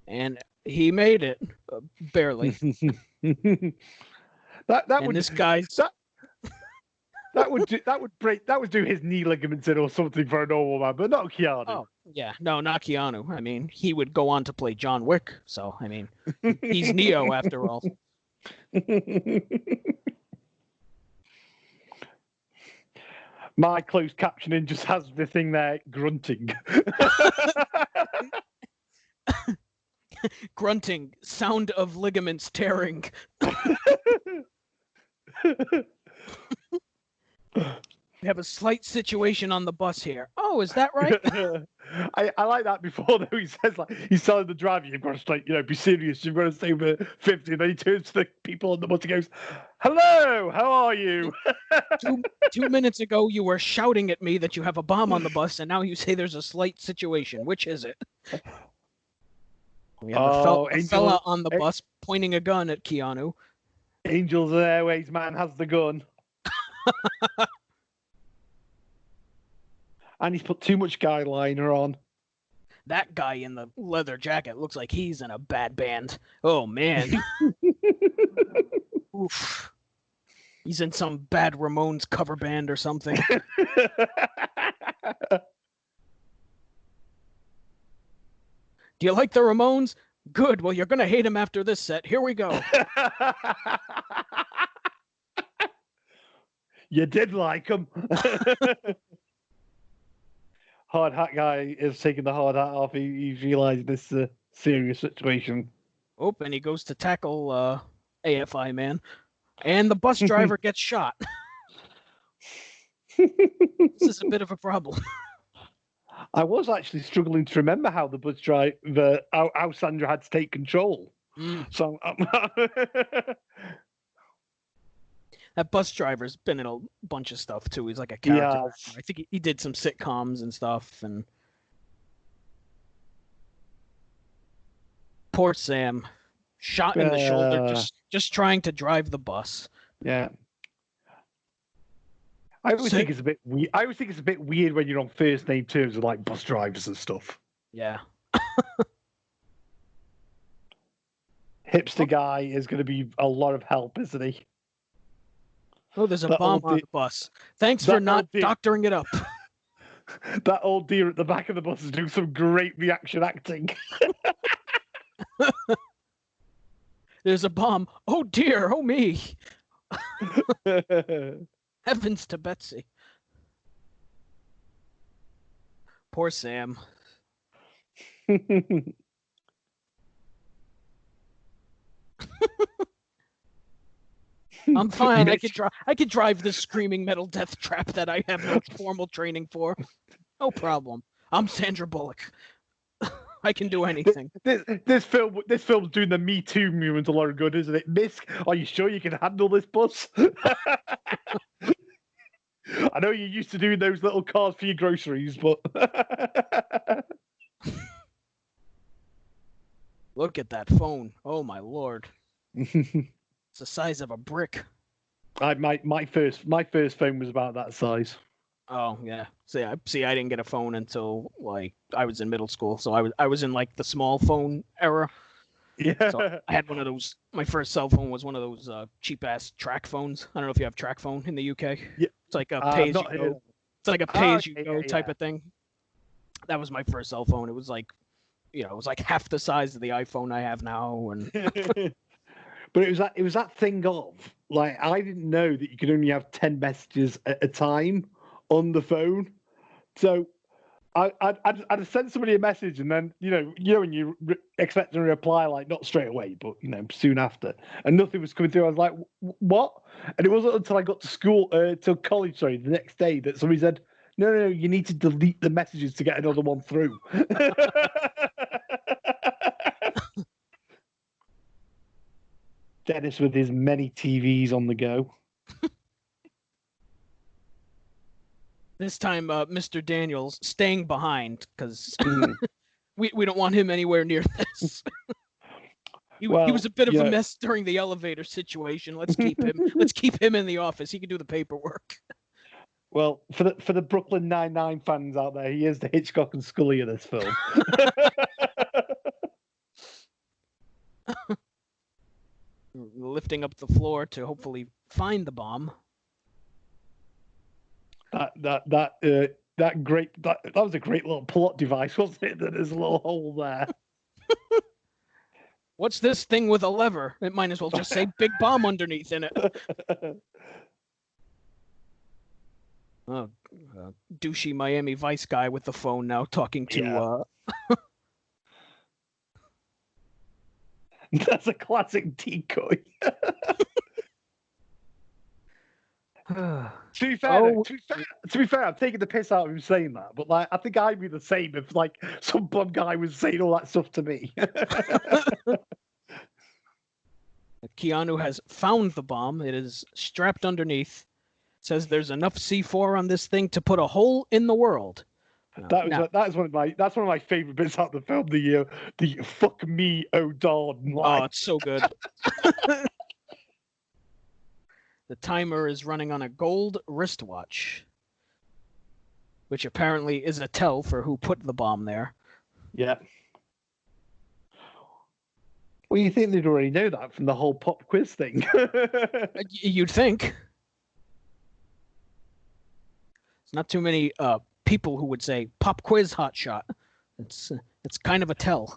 And he made it, barely. That would do his knee ligaments in or something for a normal man, but not Keanu. Oh yeah, no, not Keanu. I mean, he would go on to play John Wick, so I mean, he's Neo after all. My closed captioning just has the thing there grunting. Grunting, sound of ligaments tearing. We have a slight situation on the bus here. Oh, is that right? I like that before though. He says like he's telling the driver, you've got to like, be serious, you've got to stay over 50. And then he turns to the people on the bus and goes, "Hello, how are you?" Two minutes ago you were shouting at me that you have a bomb on the bus, and now you say there's a slight situation. Which is it? We have a fella on the bus pointing a gun at Keanu. Angels and Airways man has the gun. And he's put too much guy liner on. That guy in the leather jacket looks like he's in a bad band. Oh, man. Oof. He's in some bad Ramones cover band or something. Do you like the Ramones? Good. Well, you're going to hate him after this set. Here we go. You did like him. Hard hat guy is taking the hard hat off. He's realised this is a serious situation. Oh, and he goes to tackle AFI man. And the bus driver gets shot. This is a bit of a problem. I was actually struggling to remember how the bus driver, how Sandra had to take control. So that bus driver's been in a bunch of stuff too. He's like a character. Yeah. I think he did some sitcoms and stuff. And Poor Sam. Shot in the shoulder, just trying to drive the bus. Yeah. I always think it's a bit weird. I always think it's a bit weird when you're on first name terms with like bus drivers and stuff. Yeah. Hipster guy is going to be a lot of help, isn't he? Oh, there's a bomb on the bus. Thanks for not doctoring it up. That old dear at the back of the bus is doing some great reaction acting. There's a bomb. Oh dear, oh me. Heavens to Betsy. Poor Sam. I'm fine. I could drive this screaming metal death trap that I have no formal training for. No problem. I'm Sandra Bullock. I can do anything. This film's doing the Me Too movement a lot of good, isn't it? Miss, are you sure you can handle this bus? I know you're used to doing those little cars for your groceries, but look at that phone. Oh my lord. It's the size of a brick. My first phone was about that size. Oh yeah. See, I didn't get a phone until like I was in middle school, so I was in like the small phone era. Yeah. So I had one of those. My first cell phone was one of those cheap ass track phones. I don't know if you have track phone in the UK. Yeah. It's like a pay as you go. It's like a pay as you go type of thing. That was my first cell phone. It was like, it was like half the size of the iPhone I have now, and. But it was that thing of like I didn't know that you could only have 10 messages at a time on the phone. So I'd send somebody a message, and then when you expect a reply, like not straight away, but soon after, and nothing was coming through. I was like, what? And it wasn't until I got to school, till college, the next day, that somebody said, no, you need to delete the messages to get another one through. Dennis with his many TVs on the go. This time, Mr. Daniels staying behind because we don't want him anywhere near this. He was a bit of a mess during the elevator situation. Let's keep him in the office. He can do the paperwork. Well, for the Brooklyn Nine-Nine fans out there, he is the Hitchcock and Scully of this film. Lifting up the floor to hopefully find the bomb. That was a great little plot device, wasn't it? That there's a little hole there. What's this thing with a lever? It might as well just say big bomb underneath in it. Douchey Miami Vice guy with the phone now talking to That's a classic decoy. To be fair, I'm taking the piss out of him saying that, but like I think I'd be the same if like some bum guy was saying all that stuff to me. Keanu has found the bomb. It is strapped underneath. It says there's enough C4 on this thing to put a hole in the world. That's one of my favorite bits out of the film. The fuck me, oh Don. Oh, it's so good. The timer is running on a gold wristwatch, which apparently is a tell for who put the bomb there. Yeah. Well, you think they'd already know that from the whole pop quiz thing? You'd think. It's not too many people who would say pop quiz hotshot. It's kind of a tell.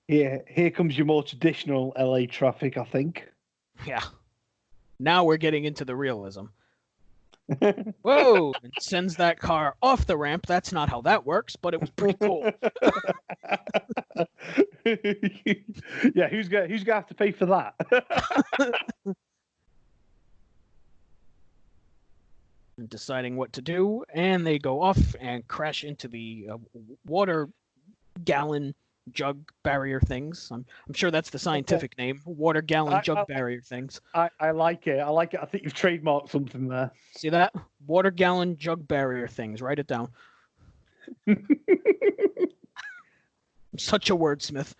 Yeah, here comes your more traditional LA traffic, I think. Yeah. Now we're getting into the realism. Whoa! It sends that car off the ramp. That's not how that works, but it was pretty cool. Yeah, who's gonna have to pay for that? Deciding what to do, and they go off and crash into the water gallon jug barrier things. I'm sure that's the scientific name. Water gallon jug barrier things. I like it. I think you've trademarked something there. See that? Water gallon jug barrier things. Write it down. I'm such a wordsmith.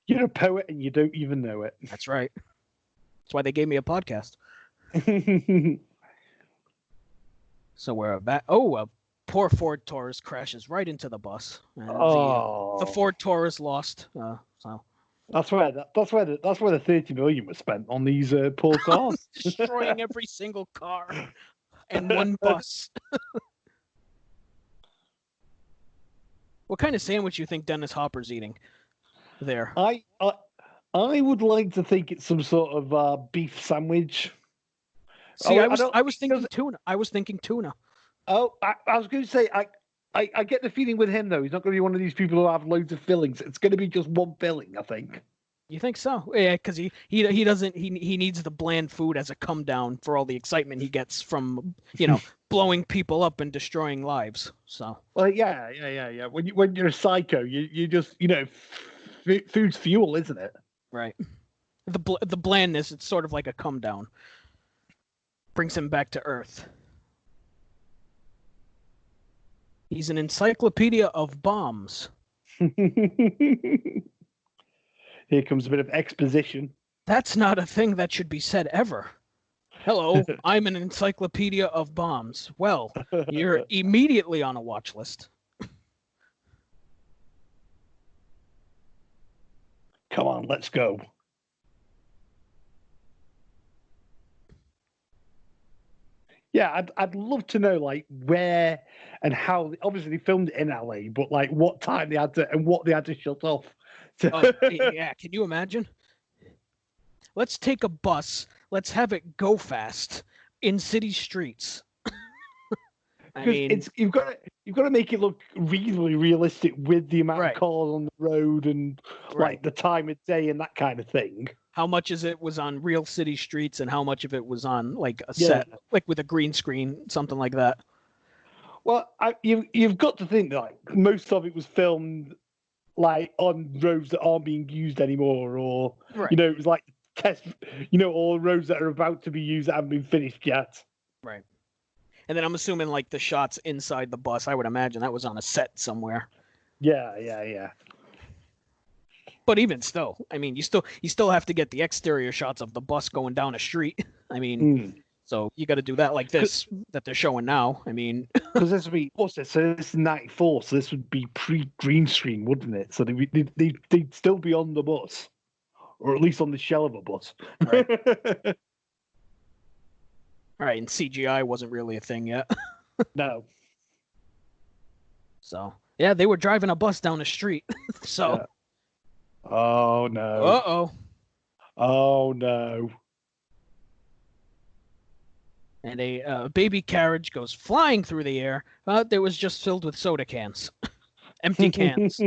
You're a poet and you don't even know it. That's right. That's why they gave me a podcast. So we're back. Oh, a poor Ford Taurus crashes right into the bus. And the Ford Taurus lost. So that's where the 30 million was spent on these poor cars, destroying every single car and one bus. What kind of sandwich you think Dennis Hopper's eating there? I would like to think it's some sort of beef sandwich. See, I was thinking tuna. I was thinking tuna. Oh, I was going to say I get the feeling with him though, he's not going to be one of these people who have loads of fillings. It's going to be just one filling, I think. You think so? Yeah, because he doesn't he needs the bland food as a come down for all the excitement he gets from blowing people up and destroying lives. So well, yeah. When you're a psycho, you just food's fuel, isn't it? Right. The blandness, it's sort of like a come down. Brings him back to earth. He's an encyclopedia of bombs. Here comes a bit of exposition. That's not a thing that should be said ever. Hello, I'm an encyclopedia of bombs. Well, you're immediately on a watch list. Come on, let's go. Yeah, I'd love to know like where and how. Obviously, they filmed it in LA, but like what time they had to and what they had to shut off. Yeah, can you imagine? Let's take a bus. Let's have it go fast in city streets. I mean, you've got to make it look reasonably realistic with the amount of cars on the road and like the time of day and that kind of thing. How much is it was on real city streets and how much of it was on like a set, like with a green screen, something like that? Well, you've got to think that like, most of it was filmed like on roads that aren't being used anymore, or it was like test, all roads that are about to be used that haven't been finished yet. Right. And then I'm assuming like the shots inside the bus, I would imagine that was on a set somewhere. Yeah. But even still, I mean, you still have to get the exterior shots of the bus going down a street. I mean, so you got to do that like this that they're showing now. I mean, because this would be what's this? So this is '94, so this would be pre-green screen, wouldn't it? So they'd still be on the bus, or at least on the shell of a bus. Right. Right, and CGI wasn't really a thing yet. No. So yeah, they were driving a bus down the street. So. Yeah. Oh no. Uh-oh. Oh no. And a baby carriage goes flying through the air, but it was just filled with soda cans. Empty cans.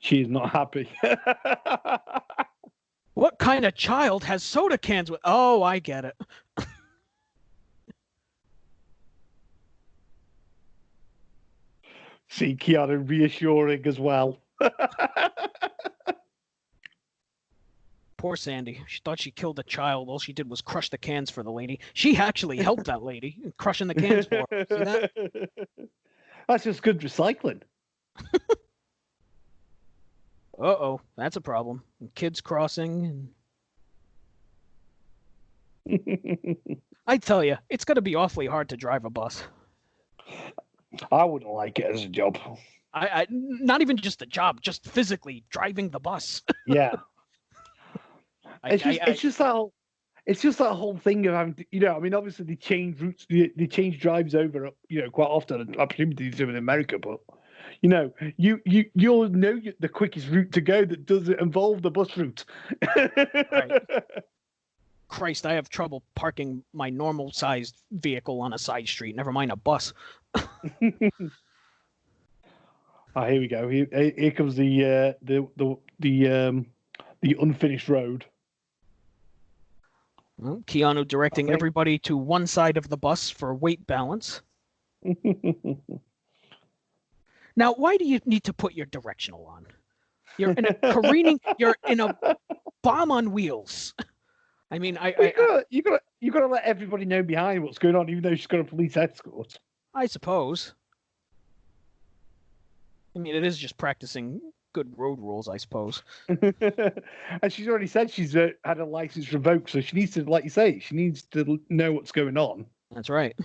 She's not happy. What kind of child has soda cans with? Oh, I get it. See Keanu reassuring as well. Poor Sandy. She thought she killed a child. All she did was crush the cans for the lady. She actually helped that lady crushing the cans for her. See that? That's just good recycling. Uh-oh, that's a problem. And kids crossing. I tell you, it's going to be awfully hard to drive a bus. I wouldn't like it as a job. I not even just the job, just physically driving the bus. Yeah. It's just that whole thing of having to, I mean, obviously they change routes, they change drives over, quite often. I presume they do in America, but you'll know the quickest route to go that doesn't involve the bus route. Right. Christ, I have trouble parking my normal sized vehicle on a side street. Never mind a bus. Ah, here we go. Here comes the unfinished road. Well, Keanu directing everybody to one side of the bus for weight balance. Now, why do you need to put your directional on? You're in a careening. You're in a bomb on wheels. I mean, you gotta let everybody know behind what's going on, even though she's got a police escort. I suppose. I mean, it is just practicing good road rules, I suppose. And she's already said she's had a license revoked, so she needs to, like you say, she needs to know what's going on. That's right.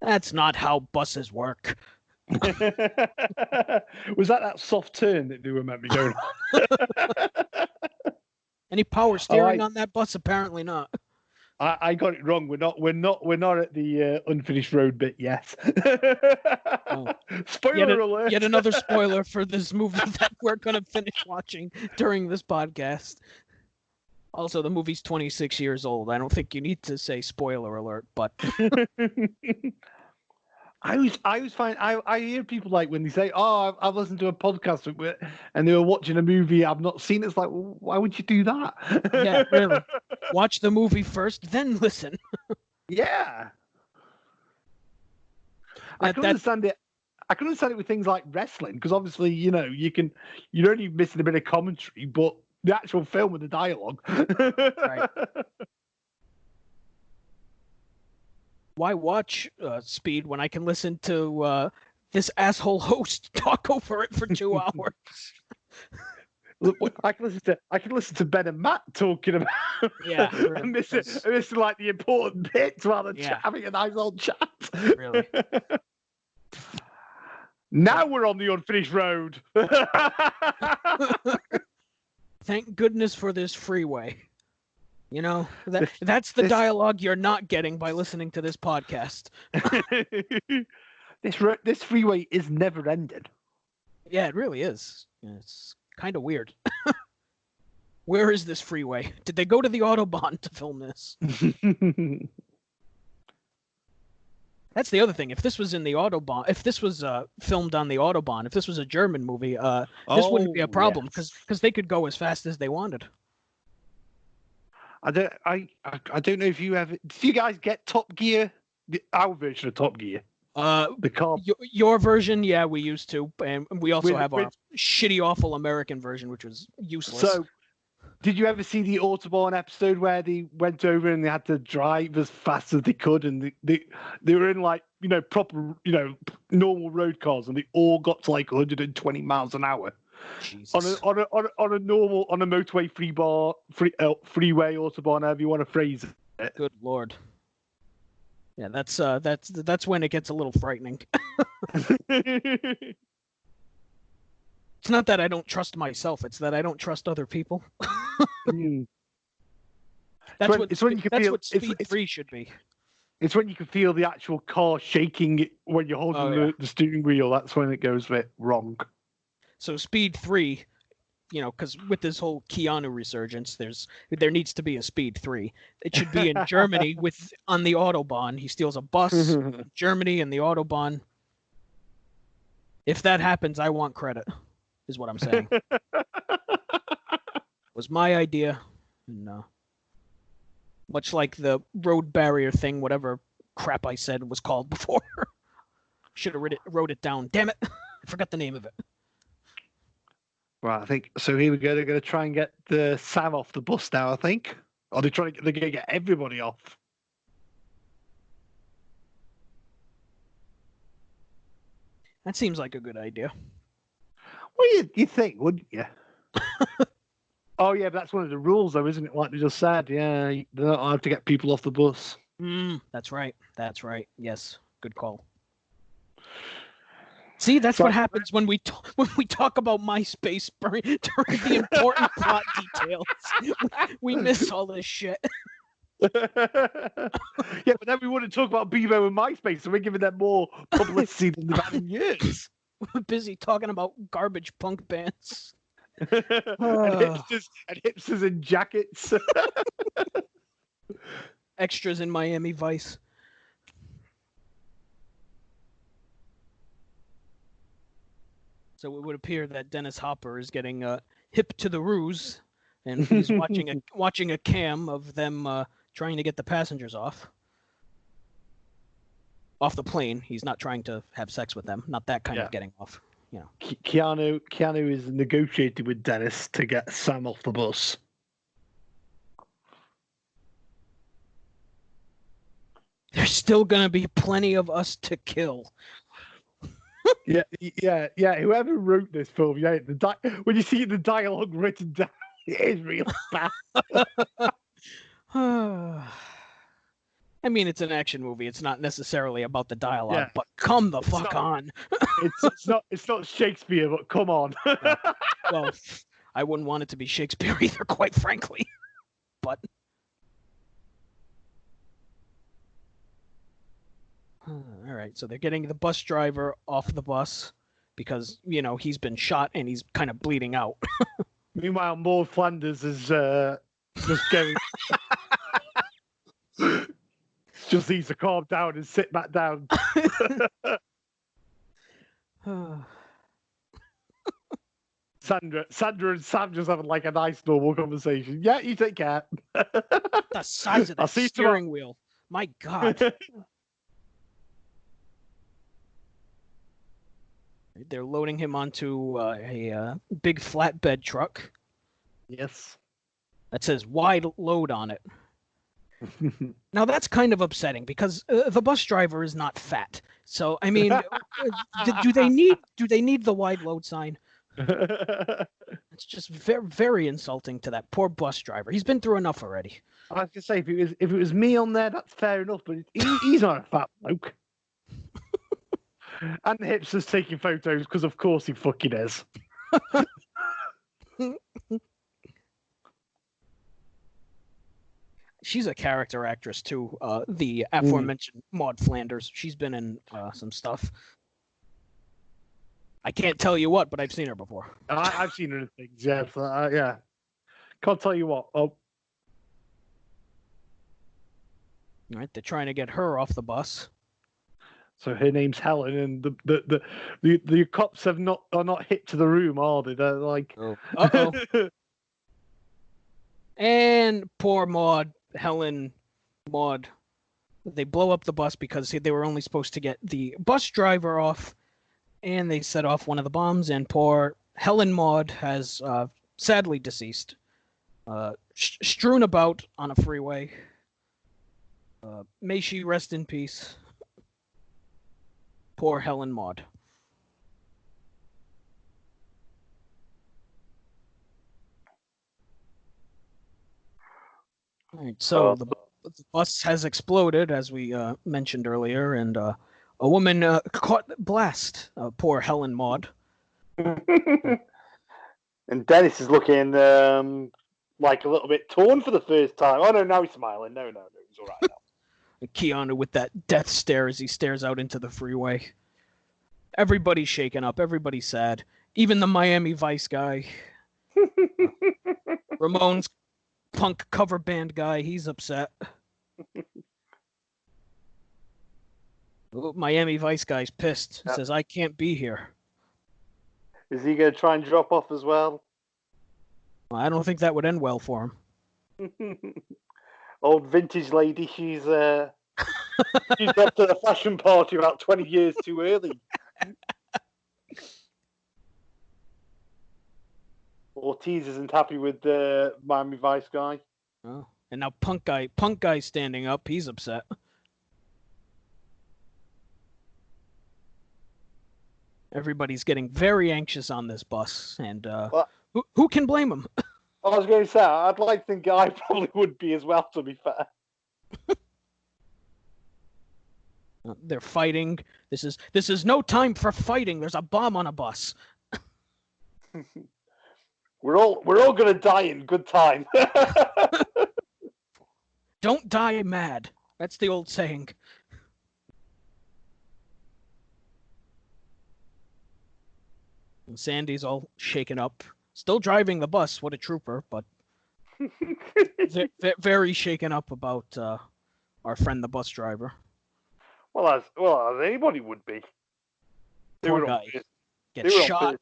That's not how buses work. Was that soft turn that they were meant to be going on? Any power steering on that bus? Apparently not. I got it wrong. We're not at the unfinished road bit yet. Oh. Spoiler alert! Yet another spoiler for this movie that we're gonna finish watching during this podcast. Also, the movie's 26 years old. I don't think you need to say spoiler alert, but I always find I hear people like when they say, "Oh, I've listened to a podcast and they were watching a movie I've not seen." It's like, well, why would you do that? Yeah, really. Watch the movie first, then listen. Yeah, I can understand it. I can understand it with things like wrestling because obviously, you're only missing a bit of commentary, but the actual film and the dialogue. Right. Why watch Speed when I can listen to this asshole host talk over it for 2 hours? Look, I can listen to Ben and Matt talking about and missing like the important bits while they're having a nice old chat. Really. Now we're on the unfinished road. Thank goodness for this freeway. That's the dialogue you're not getting by listening to this podcast. This freeway is never ending. Yeah, it really is. It's kind of weird. Where is this freeway? Did they go to the Autobahn to film this? That's the other thing. If this was in the Autobahn, if this was filmed on the Autobahn, if this was a German movie, this wouldn't be a problem because they could go as fast as they wanted. I don't know if you ever. Did you guys get Top Gear? Our version of Top Gear. The car. Your version, yeah, we used to, and we also have our shitty, awful American version, which was useless. So, did you ever see the Autobahn episode where they went over and they had to drive as fast as they could, and they were in like proper normal road cars, and they all got to like 120 miles an hour. Jesus. On a normal motorway freeway Autobahn, however you want to phrase it. Good Lord. Yeah, that's when it gets a little frightening. It's not that I don't trust myself; it's that I don't trust other people. That's what Speed 3 should be. It's when you can feel the actual car shaking when you're holding the steering wheel. That's when it goes a bit wrong. So Speed 3, because with this whole Keanu resurgence, there needs to be a Speed 3. It should be in Germany on the Autobahn. He steals a bus in Germany and the Autobahn. If that happens, I want credit, is what I'm saying. It was my idea. And, much like the road barrier thing, whatever crap I said was called before. Should have wrote it down. Damn it. I forgot the name of it. Right, I think so. Here we go. They're going to try and get the Sam off the bus now. I think, or they're going to get everybody off. That seems like a good idea. Well, you think, wouldn't you? Oh yeah, but that's one of the rules, though, isn't it? Like they just said, yeah, they don't have to get people off the bus. That's right. Yes, good call. See, that's what happens when we talk about Myspace during the important plot details. We miss all this shit. Yeah, but then we wouldn't talk about Bebo and Myspace, so we're giving them more publicity than they've had in years. We're busy talking about garbage punk bands. and hipsters in jackets. Extras in Miami Vice. So it would appear that Dennis Hopper is getting hip to the ruse, and he's watching a cam of them trying to get the passengers off the plane. He's not trying to have sex with them. Not that kind of getting off. Keanu is negotiating with Dennis to get Sam off the bus. There's still gonna be plenty of us to kill. Yeah. Whoever wrote this film, when you see the dialogue written down, it is real bad. I mean, it's an action movie. It's not necessarily about the dialogue, Yeah. but come the It's fuck not- on. It's not Shakespeare, but come on. Well, I wouldn't want it to be Shakespeare either, quite frankly. But all right, so they're getting the bus driver off the bus because he's been shot and he's kind of bleeding out. Meanwhile, Maud Flanders is just going. Just needs to calm down and sit back down. Sandra and Sam just having like a nice normal conversation. Yeah, you take care. The size of that steering wheel. My God. They're loading him onto a big flatbed truck. Yes. That says wide load on it. Now that's kind of upsetting because the bus driver is not fat. So I mean, do they need the wide load sign? It's just very, very insulting to that poor bus driver. He's been through enough already. I was gonna say if it was me on there, that's fair enough. But he's not a fat bloke. And Hipster's taking photos because of course he fucking is. She's a character actress too. The aforementioned Maud Flanders. She's been in some stuff. I can't tell you what, but I've seen her before. I've seen her in things, yeah. So, yeah. Can't tell you what. Oh. All right, they're trying to get her off the bus. So her name's Helen, and the cops are not hip to the room, are they? They're like, uh-oh. And poor Maud, Maud. They blow up the bus because they were only supposed to get the bus driver off, and they set off one of the bombs. And poor Helen Maud has sadly deceased, strewn about on a freeway. May she rest in peace. Poor Helen Maud. All right, so the bus has exploded, as we mentioned earlier, and a woman caught blast. Poor Helen Maud. And Dennis is looking like a little bit torn for the first time. Oh no, now he's smiling. No, he's all right now. Keanu with that death stare as he stares out into the freeway. Everybody's shaken up. Everybody's sad. Even the Miami Vice guy. Ramones punk cover band guy. He's upset. Miami Vice guy's pissed. He says, I can't be here. Is he going to try and drop off as well? I don't think that would end well for him. Old vintage lady, she's got to the fashion party about 20 years too early. Ortiz isn't happy with the Miami Vice guy. Oh, and now punk guy's standing up. He's upset. Everybody's getting very anxious on this bus, and who can blame them? I was going to say, I'd like to think I probably would be as well, to be fair. They're fighting. This is no time for fighting. There's a bomb on a bus. We're all going to die in good time. Don't die mad. That's the old saying. And Sandy's all shaken up. Still driving the bus. What a trooper, but very shaken up about our friend the bus driver. Well, as anybody would be. Poor guy gets shot.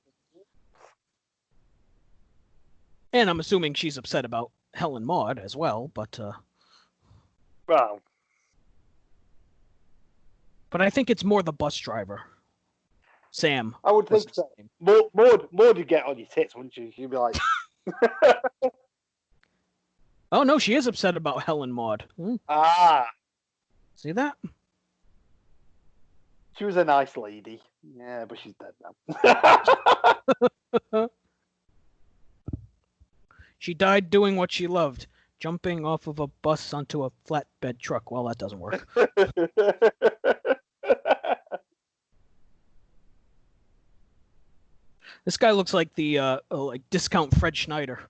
And I'm assuming she's upset about Helen Maud as well, but well. But I think it's more the bus driver. Sam. I would think so. More to get on your tits, wouldn't you? You'd be like Oh no, she is upset about Helen Maud. Ah. See that? She was a nice lady. Yeah, but she's dead now. She died doing what she loved, jumping off of a bus onto a flatbed truck. Well, that doesn't work. This guy looks like the like discount Fred Schneider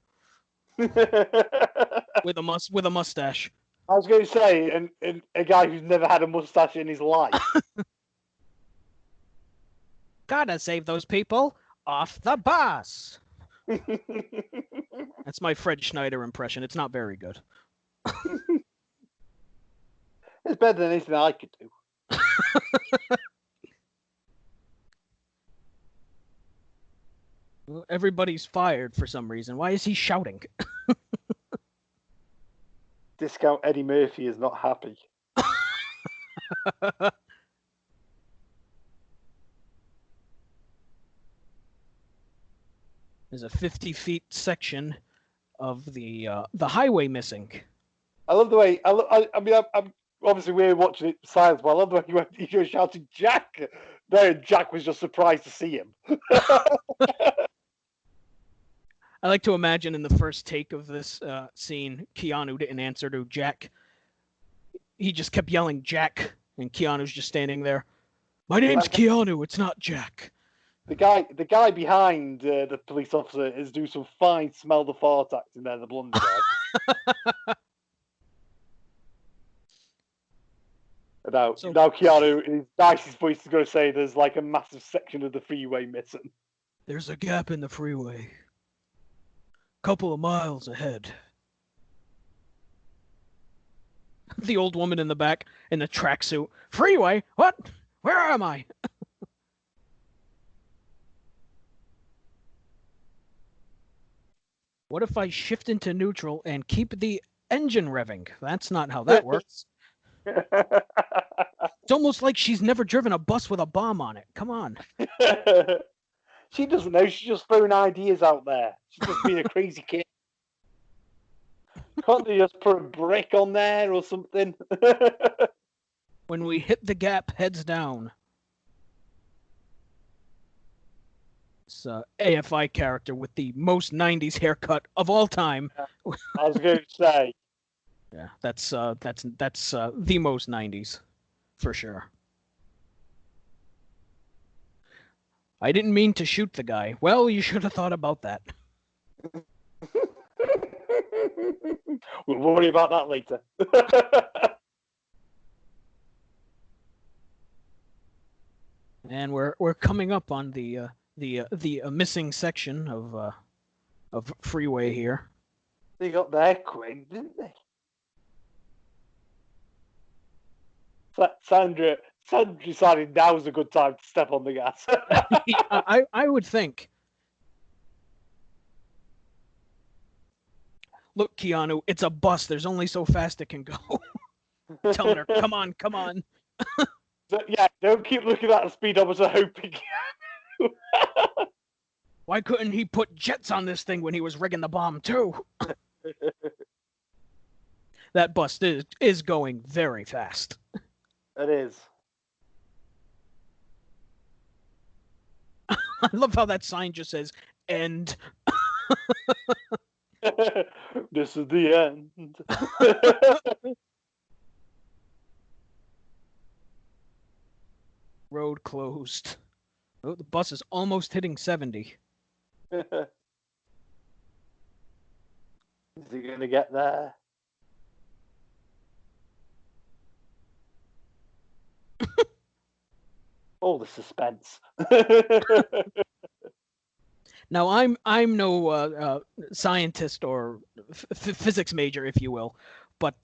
with a mustache. I was going to say, and a guy who's never had a mustache in his life. Gotta save those people off the bus. That's my Fred Schneider impression. It's not very good. It's better than anything I could do. Everybody's fired for some reason. Why is he shouting? Discount Eddie Murphy is not happy. There's a 50-feet section of the highway missing. I love the way. I mean, I'm obviously we're watching it silent, but I love the way he was shouting Jack. No, Jack was just surprised to see him. I like to imagine in the first take of this scene, Keanu didn't answer to Jack. He just kept yelling Jack, and Keanu's just standing there. My name's Keanu. It's not Jack. The guy behind the police officer is doing some fine smell the fart acting there, the blonde guy. Now Keanu, in his nicest voice, is going to say there's like a massive section of the freeway missing. There's a gap in the freeway. Couple of miles ahead. The old woman in the back in the tracksuit. Freeway? What? Where am I? What if I shift into neutral and keep the engine revving? That's not how that works. It's almost like she's never driven a bus with a bomb on it. Come on. She doesn't know. She's just throwing ideas out there. She's just being a crazy kid. Can't they just put a brick on there or something? When we hit the gap, heads down. It's AFI character with the most 90s haircut of all time. Yeah, I was going to say. Yeah, that's the most 90s for sure. I didn't mean to shoot the guy. Well, you should have thought about that. We'll worry about that later. And we're coming up on the missing section of freeway here. They got there quick, didn't they? Sandra decided now was a good time to step on the gas. I would think. Look, Keanu, it's a bus. There's only so fast it can go. Telling her, come on, come on. Yeah, don't keep looking at the speedometer hoping. Why couldn't he put jets on this thing when he was rigging the bomb, too? That bus is going very fast. It is. I love how that sign just says, end. This is the end. Road closed. Oh, the bus is almost hitting 70. Is he going to get there? Oh, the suspense. Now, I'm no scientist or physics major, if you will, but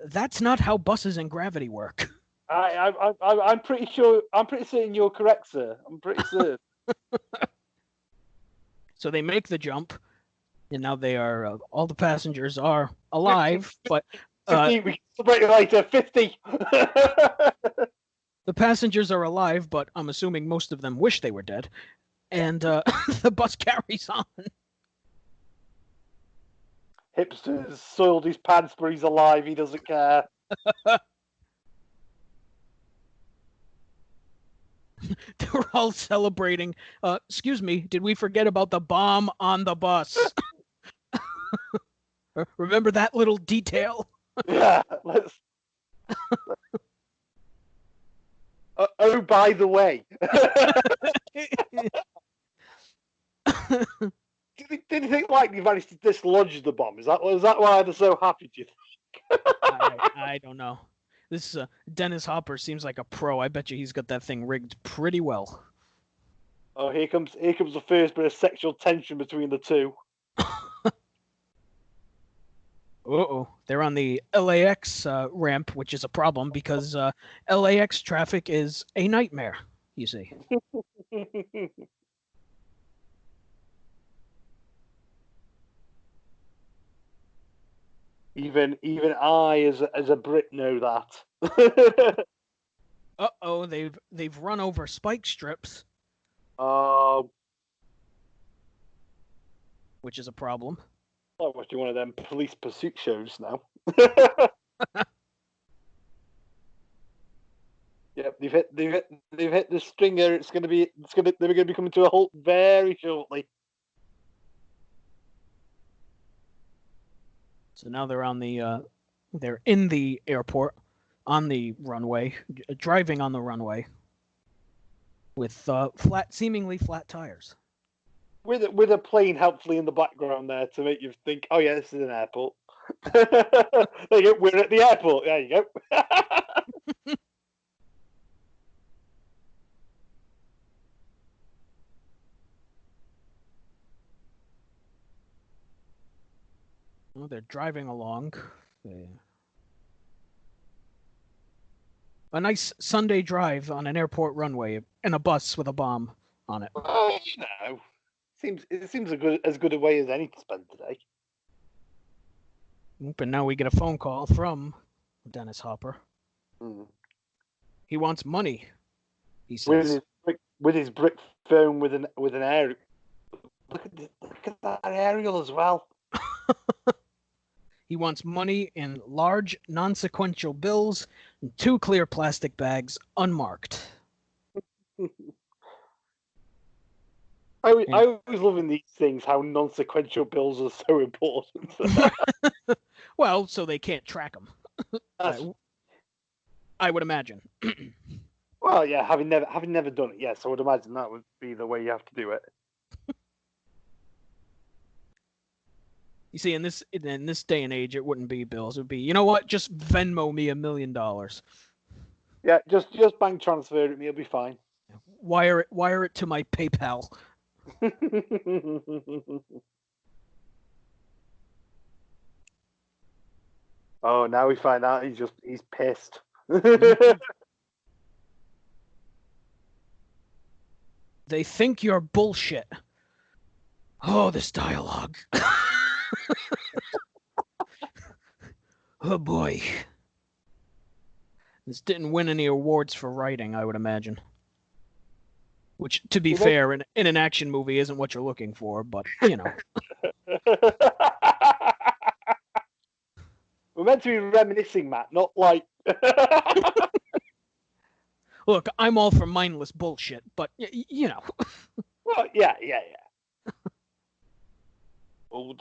that's not how buses and gravity work. I'm pretty sure. I'm pretty certain you're correct, sir. I'm pretty certain. So they make the jump, and now they are. All the passengers are alive, but 50, we can celebrate it later. 50. The passengers are alive, but I'm assuming most of them wish they were dead. And the bus carries on. Hipster's soiled his pants, but he's alive. He doesn't care. They're all celebrating. Excuse me, did we forget about the bomb on the bus? Remember that little detail? Yeah, let's. Oh, by the way, did you think like you managed to dislodge the bomb? Is that why they're so happy? Do you think? I don't know. This Dennis Hopper seems like a pro. I bet you he's got that thing rigged pretty well. Oh, here comes the first bit of sexual tension between the two. Uh-oh. They're on the LAX ramp, which is a problem because LAX traffic is a nightmare, you see. Even I, as a Brit, know that. Uh-oh, they've run over spike strips, which is a problem. I'm watching one of them police pursuit shows now. Yep, they've hit the stringer. They're going to be coming to a halt very shortly. So now they're on they're in the airport, on the runway, driving on the runway, with seemingly flat tires. With a plane helpfully in the background there to make you think, oh yeah, this is an airport. There you go, we're at the airport. There you go. Well, they're driving along. A nice Sunday drive on an airport runway in a bus with a bomb on it. Well, it seems as good a way as any to spend today. But now we get a phone call from Dennis Hopper. He wants money, he says. With his brick phone with an aerial. Look at that aerial as well. He wants money in large, non-sequential bills and 2 clear plastic bags, unmarked. I was loving these things, how non-sequential bills are so important. Well, so they can't track them. I would imagine. Well, yeah, having never done it, yes, I would imagine that would be the way you have to do it. You see, in this day and age, it wouldn't be bills. It would be, you know what? Just Venmo me $1 million. Yeah, just bank transfer it, and you'll be fine. Wire it to my PayPal. Oh, now we find out he's pissed. They think you're bullshit. Oh, this dialogue. Oh boy. This didn't win any awards for writing, I would imagine. Which, to be fair, in an action movie isn't what you're looking for, but, you know. We're meant to be reminiscing, Matt, not like... Look, I'm all for mindless bullshit, but, you know. Well, yeah. Well,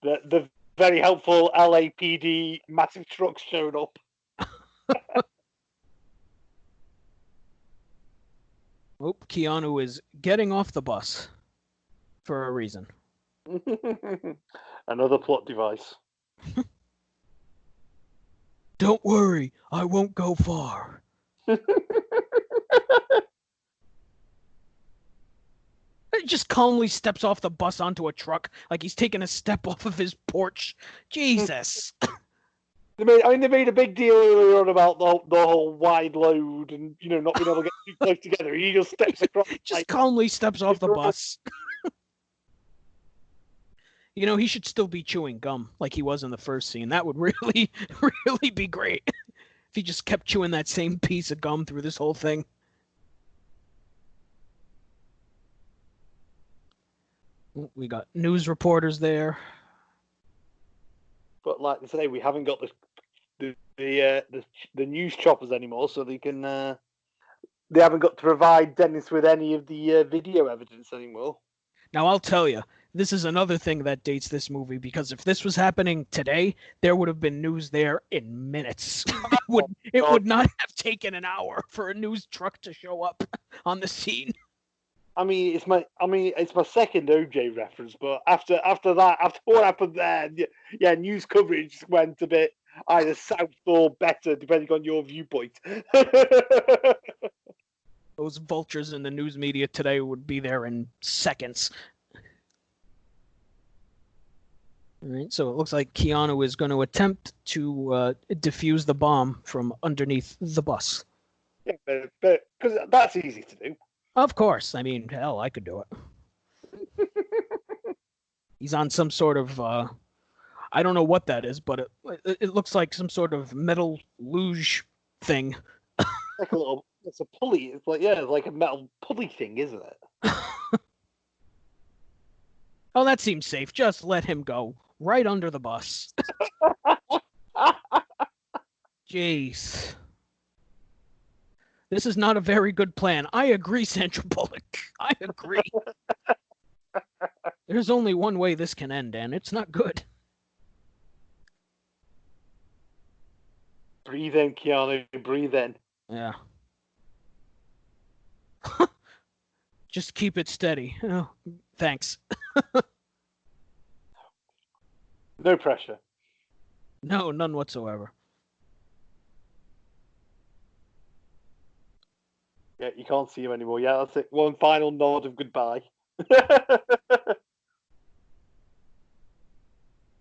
the very helpful LAPD massive trucks showed up. Oh, Keanu is getting off the bus for a reason. Another plot device. Don't worry, I won't go far. He just calmly steps off the bus onto a truck like he's taking a step off of his porch. Jesus. They made a big deal earlier on about the whole wide load and not being able to get too close together. He just steps across. Just calmly steps off the bus. He should still be chewing gum like he was in the first scene. That would really, really be great if he just kept chewing that same piece of gum through this whole thing. We got news reporters there. But like I say, we haven't got the news choppers anymore, so they can they haven't got to provide Dennis with any of the video evidence anymore. Now, I'll tell you, this is another thing that dates this movie, because if this was happening today, there would have been news there in minutes. It would not have taken an hour for a news truck to show up on the scene. It's my second OJ reference, but after what happened there, yeah, news coverage went a bit either south or better, depending on your viewpoint. Those vultures in the news media today would be there in seconds. All right, so it looks like Keanu is going to attempt to defuse the bomb from underneath the bus. Yeah, but because that's easy to do. Of course. I mean, hell, I could do it. He's on some sort of, I don't know what that is, but it looks like some sort of metal luge thing. It's a pulley. It's like a metal pulley thing, isn't it? Oh, that seems safe. Just let him go right under the bus. Jeez. This is not a very good plan. I agree, Sandra Bullock. I agree. There's only one way this can end, and it's not good. Breathe in, Keanu. Breathe in. Yeah. Just keep it steady. Oh, thanks. No pressure. No, none whatsoever. Yeah, you can't see him anymore. Yeah, that's it. One final nod of goodbye.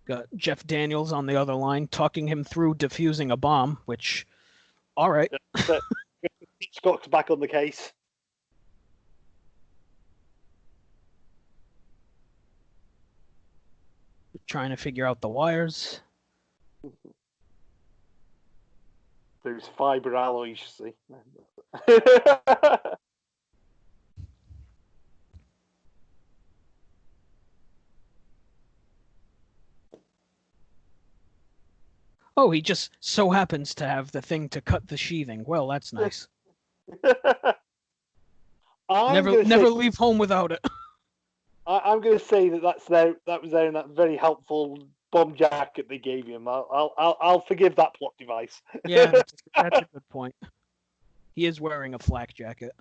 Got Jeff Daniels on the other line talking him through defusing a bomb, which, all right. Hitchcock's back on the case. Trying to figure out the wires. Those fiber alloys, you see. Oh, he just so happens to have the thing to cut the sheathing. Well, that's nice. Never leave home without it. I'm going to say that that was there in that very helpful bomb jacket they gave him. I'll forgive that plot device. Yeah, that's a good point. He is wearing a flak jacket.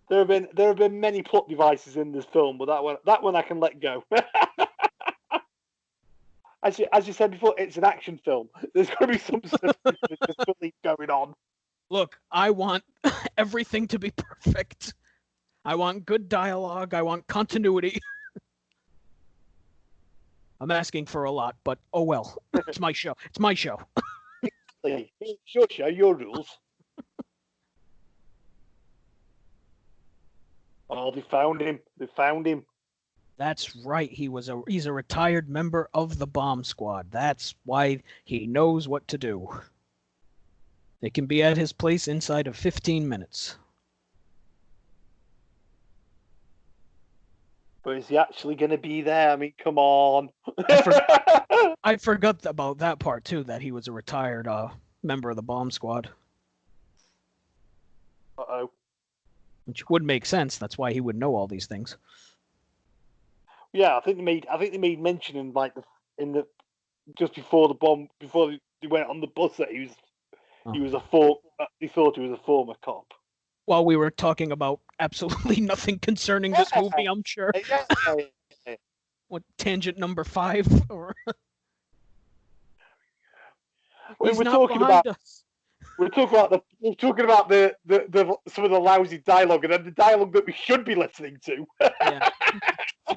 There have been many plot devices in this film, but that one I can let go. As you said before, it's an action film. There's going to be some stuff going on. Look, I want everything to be perfect. I want good dialogue. I want continuity. I'm asking for a lot, but oh well. It's my show. It's my show. It's your show, your rules. Oh, they found him. They found him. That's right. He's a retired member of the bomb squad. That's why he knows what to do. They can be at his place inside of 15 minutes. But is he actually going to be there? I mean, come on. I forgot about that part, too, that he was a retired member of the bomb squad. Uh-oh. Which would make sense. That's why he would know all these things. Yeah, I think they made mention in just before the bomb, before they went on the bus, that he was they thought he was a former cop. While we were talking about absolutely nothing concerning this movie, I'm sure. What, tangent number 5? Or We're talking about the some of the lousy dialogue, and then the dialogue that we should be listening to. Yeah,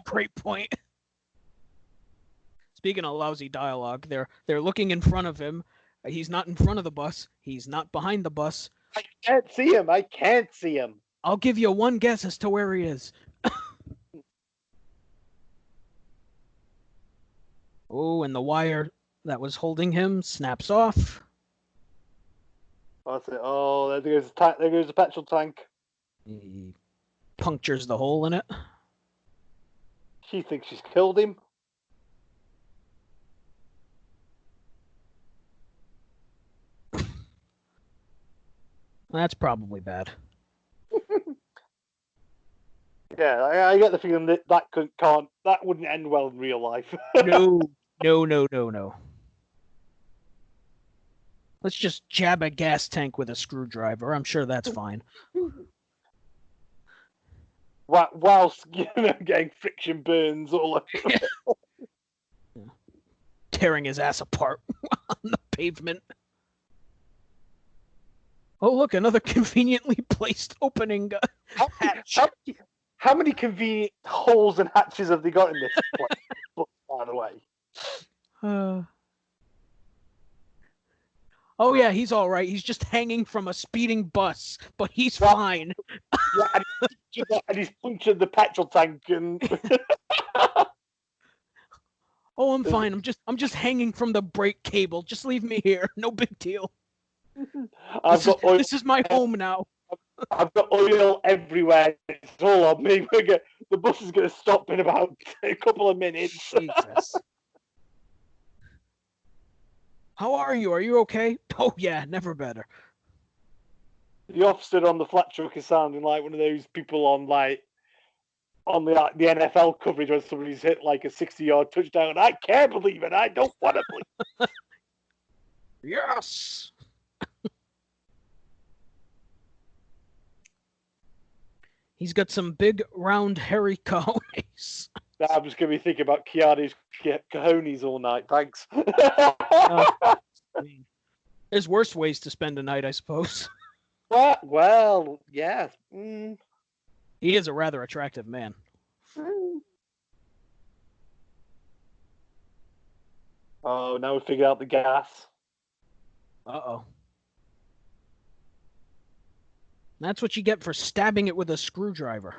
great point. Speaking of lousy dialogue, they're looking in front of him. He's not in front of the bus. He's not behind the bus. I can't see him. I'll give you one guess as to where he is. Oh, and the wire that was holding him snaps off. That's it. Oh, there goes the petrol tank. He punctures the hole in it. She thinks she's killed him. That's probably bad. Yeah, I get the feeling that that wouldn't end well in real life. No, no, no, no, no. Let's just jab a gas tank with a screwdriver. I'm sure that's fine. Whilst getting friction burns all over. Tearing his ass apart on the pavement. Oh, look, another conveniently placed opening hatch. How many convenient holes and hatches have they got in this place, by the way? Oh, yeah, he's all right. He's just hanging from a speeding bus, but he's fine. Yeah, and he's punctured the petrol tank and... Oh, I'm fine. I'm just hanging from the brake cable. Just leave me here. No big deal. This is my home now. I've got oil everywhere. It's all on me. The bus is going to stop in about a couple of minutes. Jesus. How are you? Are you okay? Oh, yeah, never better. The officer on the flat truck is sounding like one of those people on the NFL coverage when somebody's hit like a 60-yard touchdown. I can't believe it. I don't want to believe it. Yes. He's got some big, round, hairy cojones. I'm just going to be thinking about Keanu's cojones all night. Thanks. There's worse ways to spend a night, I suppose. What? Well, yeah. He is a rather attractive man. Oh, now we figured out the gas. Uh-oh. That's what you get for stabbing it with a screwdriver.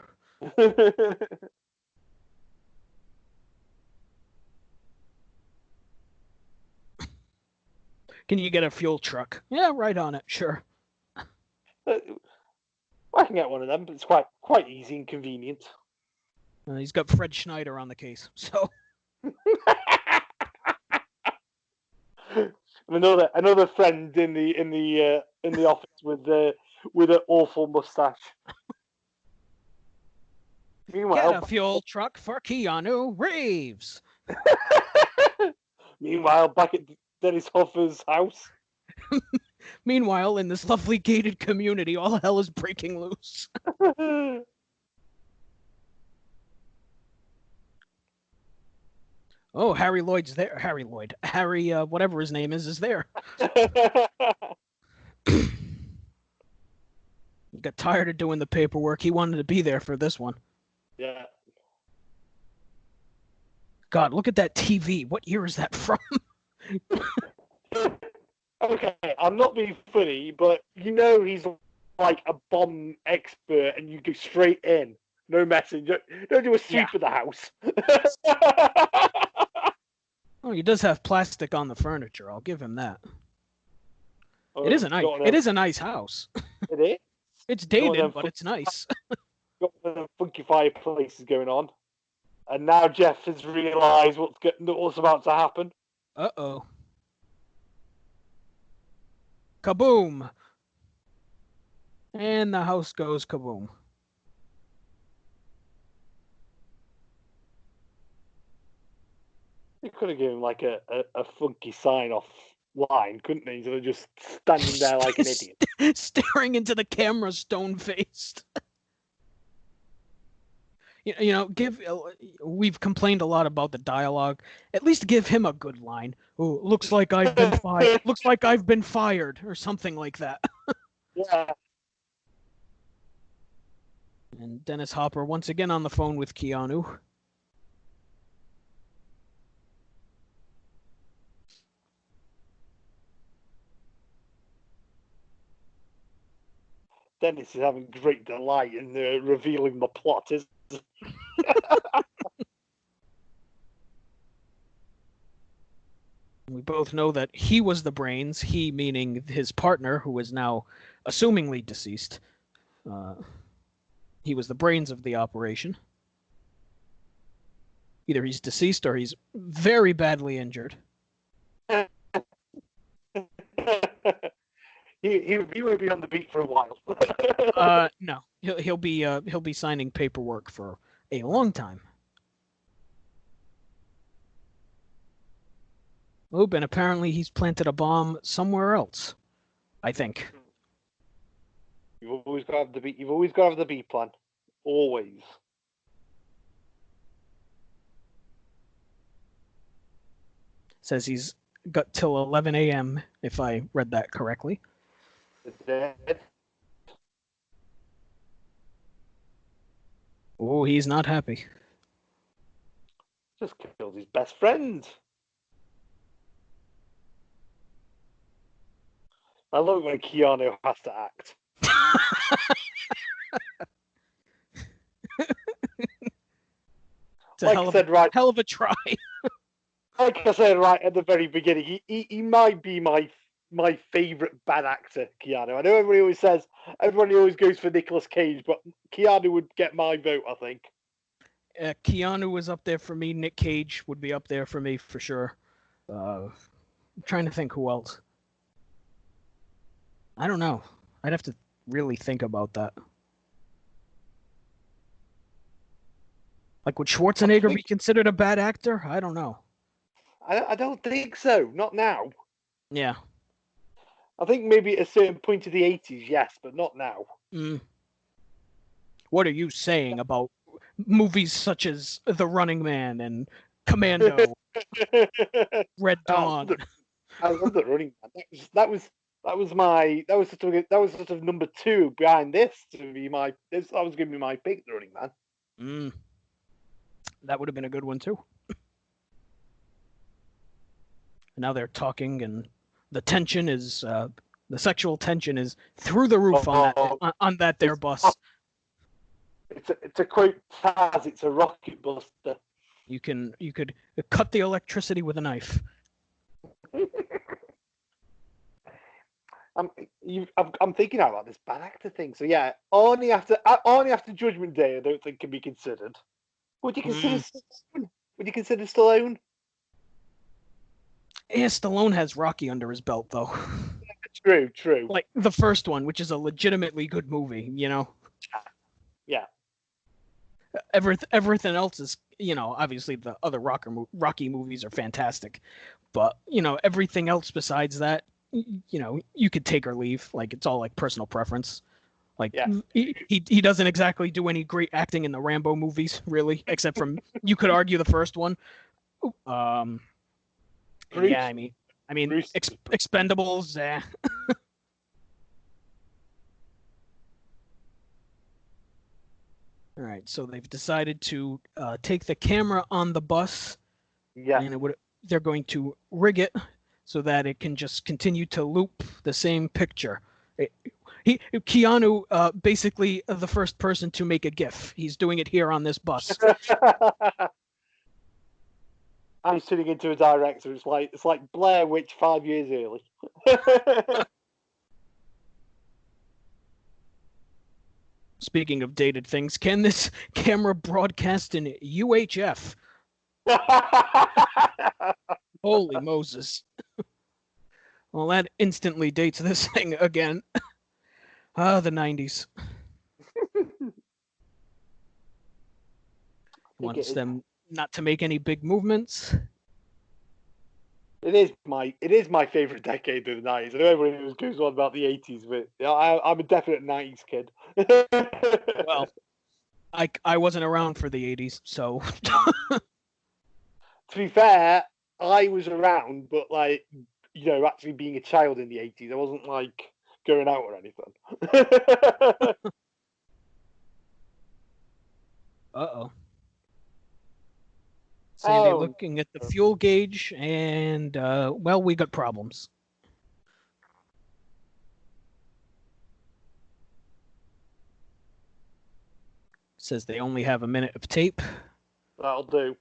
Can you get a fuel truck? Yeah, right on it. Sure. I can get one of them, but it's quite easy and convenient. He's got Fred Schneider on the case, so. another friend in the office with an awful mustache. Meanwhile, Get a fuel truck for Keanu Reeves. Meanwhile, back at Dennis Hoffer's house. Meanwhile, in this lovely gated community, all hell is breaking loose. Oh, Harry Lloyd's there. Harry, whatever his name is there. He got tired of doing the paperwork. He wanted to be there for this one. Yeah. God, look at that TV. What year is that from? Okay, I'm not being funny, but he's like a bomb expert, and you go straight in, no message. Don't do a sweep of the house. Oh, he does have plastic on the furniture. I'll give him that. Oh, it is a nice house. It is. It's dated, but it's nice. Got one of them funky fireplaces going on, and now Jeff has realised what's about to happen. Uh-oh. Kaboom! And the house goes kaboom. He could have given him like a funky sign-off line, couldn't he? Instead of just standing there like an idiot. Staring into the camera, stone-faced. We've complained a lot about the dialogue. At least give him a good line. Oh, looks like I've been fired. Looks like I've been fired, or something like that. Yeah. And Dennis Hopper once again on the phone with Keanu. Dennis is having great delight in revealing the plot, isn't he? We both know that he was the brains, he meaning his partner, who is now assumingly deceased. He was the brains of the operation. Either he's deceased or he's very badly injured. He won't be on the beat for a while. No, he'll be signing paperwork for a long time. Oop, and apparently he's planted a bomb somewhere else, I think. You've always got to have the B. You've always got to have the B plan. Always. Says he's got till 11 a.m. if I read that correctly. Oh, he's not happy. Just killed his best friend. I love when Keanu has to act. It's a hell of a try. Like I said right at the very beginning, he might be my favourite bad actor, Keanu. I know everybody always goes for Nicolas Cage, but Keanu would get my vote, I think. Keanu was up there for me. Nick Cage would be up there for me for sure. I'm trying to think who else. I don't know. I'd have to really think about that. Like, would Schwarzenegger be considered a bad actor? I don't know. I don't think so. Not now. Yeah. I think maybe at a certain point of the 80s, yes, but not now. What are you saying about movies such as The Running Man and Commando, Red Dawn? I love The Running Man. That was sort of number two behind this to be my. That was going to be my pick, The Running Man. That would have been a good one too. Now they're talking, and the tension is the sexual tension is through the roof on that there bus. It's a quote Taz. It's a rocket buster. You could cut the electricity with a knife. I'm thinking about this bad actor thing. So yeah, only after Judgment Day, I don't think can be considered. Would you consider? Would you consider Stallone? Yeah, Stallone has Rocky under his belt, though. True. Like the first one, which is a legitimately good movie, you know. Yeah. Everything else is, you know, obviously the other Rocky movies are fantastic, but you know everything else besides that, you know, you could take or leave. Like it's all like personal preference. Like he doesn't exactly do any great acting in the Rambo movies, really, except from you could argue the first one. Yeah, I mean, Expendables. All right, so they've decided to take the camera on the bus. Yeah. And they're going to rig it so that it can just continue to loop the same picture. Keanu, basically the first person to make a GIF. He's doing it here on this bus. I'm turning into a director. It's like Blair Witch 5 years early. Speaking of dated things, can this camera broadcast in UHF? Holy Moses. Well, that instantly dates this thing again. The 90s. Wants them not to make any big movements. It is my favorite decade of the 90s. I know everyone always goes on about the 80s, but I'm a definite 90s kid. Well, I wasn't around for the 80s, so. To be fair, I was around, but like, you know, actually being a child in the 80s, I wasn't like going out or anything. Uh-oh. They're looking at the fuel gauge, and, well, we got problems. Says they only have a minute of tape. That'll do.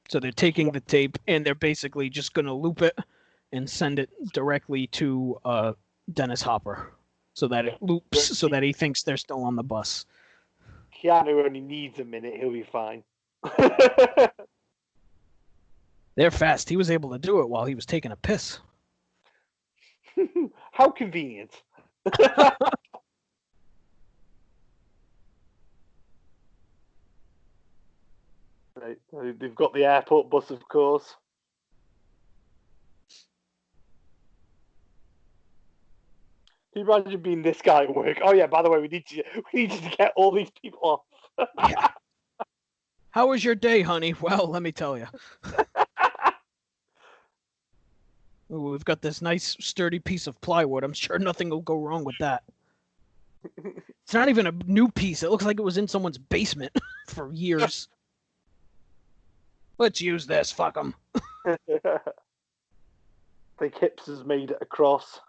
So they're taking the tape, and they're basically just going to loop it and send it directly to Dennis Hopper so that it loops, so that he thinks they're still on the bus. Keanu only needs a minute. He'll be fine. They're fast. He was able to do it while he was taking a piss. How convenient. Right. They've got the airport bus, of course. Can you imagine being this guy at work? Oh yeah, by the way, we need you to get all these people off. Yeah. How was your day, honey? Well, let me tell you. Ooh, we've got this nice, sturdy piece of plywood. I'm sure nothing will go wrong with that. It's not even a new piece. It looks like it was in someone's basement for years. Let's use this. Fuck them. I think hipsters made it across.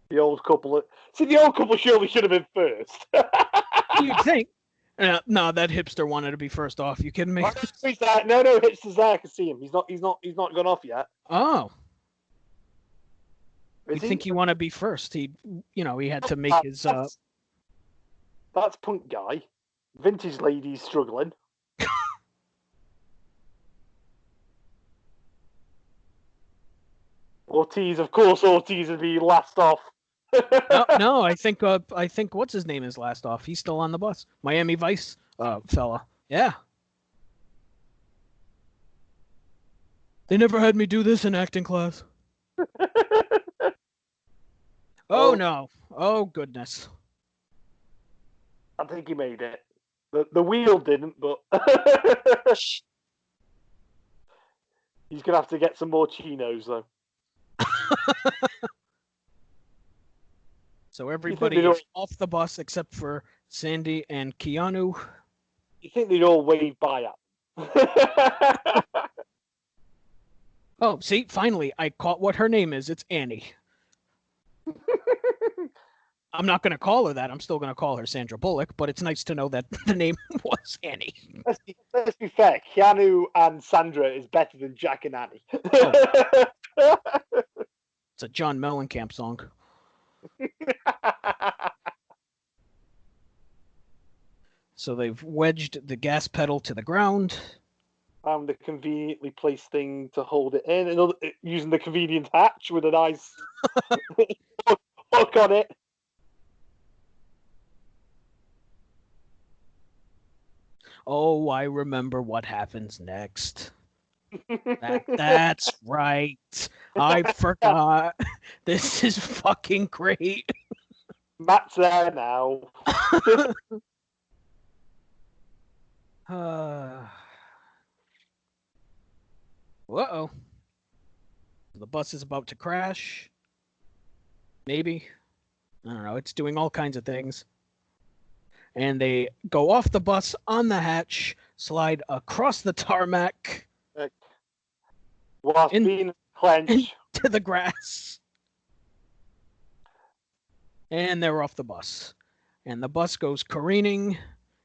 The old couple. The old couple surely should have been first. You'd think. No, that hipster wanted to be first off. You kidding me? No, hipster's there. I can see him. He's not gone off yet. Oh. You think he want to be first? He had to make his. That's punk guy. Vintage lady's struggling. Ortiz would be last off. No, I think what's his name is last off. He's still on the bus. Miami Vice fella. Yeah. They never had me do this in acting class. Oh no. Oh goodness. I think he made it. The wheel didn't, but he's gonna have to get some more chinos though. So everybody is off the bus except for Sandy and Keanu. You think they'd all wave by at? Oh, see, finally, I caught what her name is. It's Annie. I'm not going to call her that. I'm still going to call her Sandra Bullock, but it's nice to know that the name was Annie. Let's be fair. Keanu and Sandra is better than Jack and Annie. Oh. It's a John Mellencamp song. So they've wedged the gas pedal to the ground. Found a conveniently placed thing to hold it in, using the convenient hatch with a nice hook on it. Oh, I remember what happens next. That's right. I forgot. This is fucking great. Matt's there now. Uh-oh. The bus is about to crash. Maybe. I don't know. It's doing all kinds of things. And they go off the bus on the hatch, slide across the tarmac. Whilst being clenched. To the grass. And they're off the bus. And the bus goes careening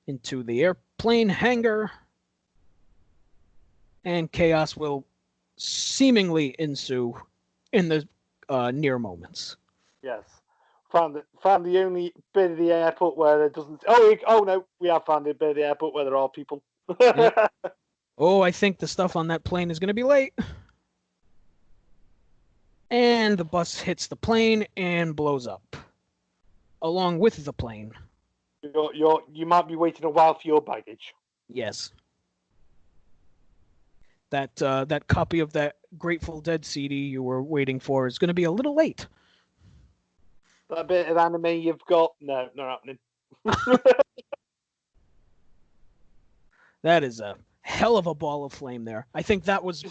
into the airplane hangar. And chaos will seemingly ensue in the near moments. Yes. Found the only bit of the airport where there doesn't... Oh no, we have found a bit of the airport where there are people. Yeah. Oh, I think the stuff on that plane is going to be late. And the bus hits the plane and blows up. Along with the plane. You might be waiting a while for your baggage. Yes. That copy of that Grateful Dead CD you were waiting for is going to be a little late. That bit of anime you've got? No, not happening. That is a hell of a ball of flame there. I think that was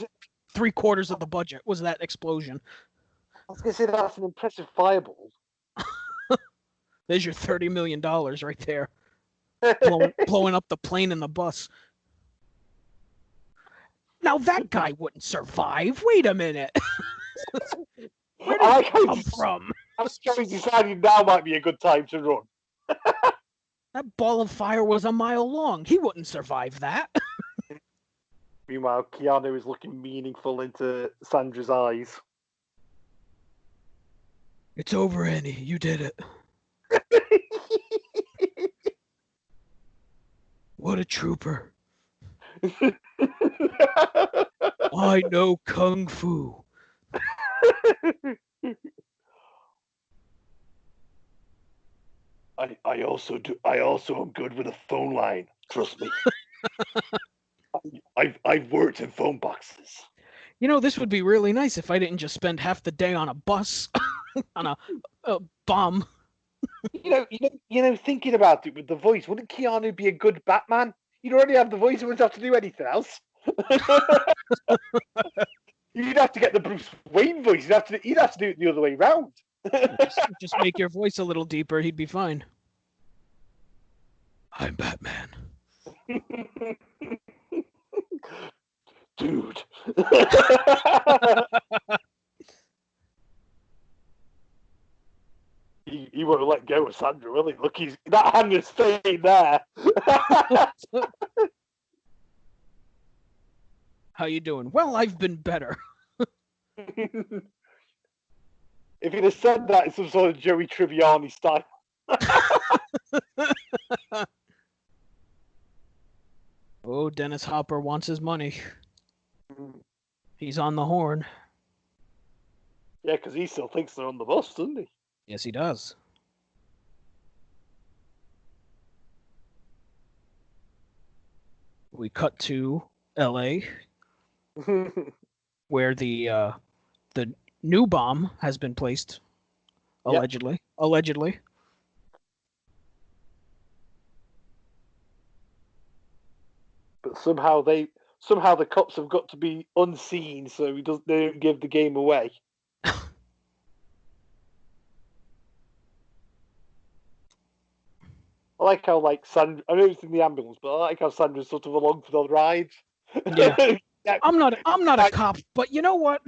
3/4 of the budget, was that explosion. I was going to say that's an impressive fireball. There's your $30 million right there. Blowing up the plane and the bus. Now that guy wouldn't survive. Wait a minute. Where did he come from? I'm deciding now might be a good time to run. That ball of fire was a mile long. He wouldn't survive that. Meanwhile, Keanu is looking meaningful into Sandra's eyes. It's over, Annie. You did it. What a trooper. I know Kung Fu. I also am good with a phone line. Trust me. I've worked in phone boxes. You know, this would be really nice if I didn't just spend half the day on a bus on a bomb. Thinking about it with the voice, wouldn't Keanu be a good Batman? You'd already have the voice, you wouldn't have to do anything else. You'd have to get the Bruce Wayne voice. You'd have to do it the other way round. Just make your voice a little deeper, he'd be fine. I'm Batman. Dude. He won't let go of Sandra, will he? Look, that hand is staying there. How you doing? Well, I've been better. If he'd have said that in some sort of Joey Tribbiani style. Oh, Dennis Hopper wants his money. He's on the horn. Yeah, because he still thinks they're on the bus, doesn't he? Yes, he does. We cut to L.A., where the new bomb has been placed, allegedly. Yep. Allegedly. But somehow the cops have got to be unseen, so they don't give the game away. I like how Sandra. I know it's in the ambulance, but I like how Sandra's sort of along for the ride. Yeah. I'm not a cop, but you know what?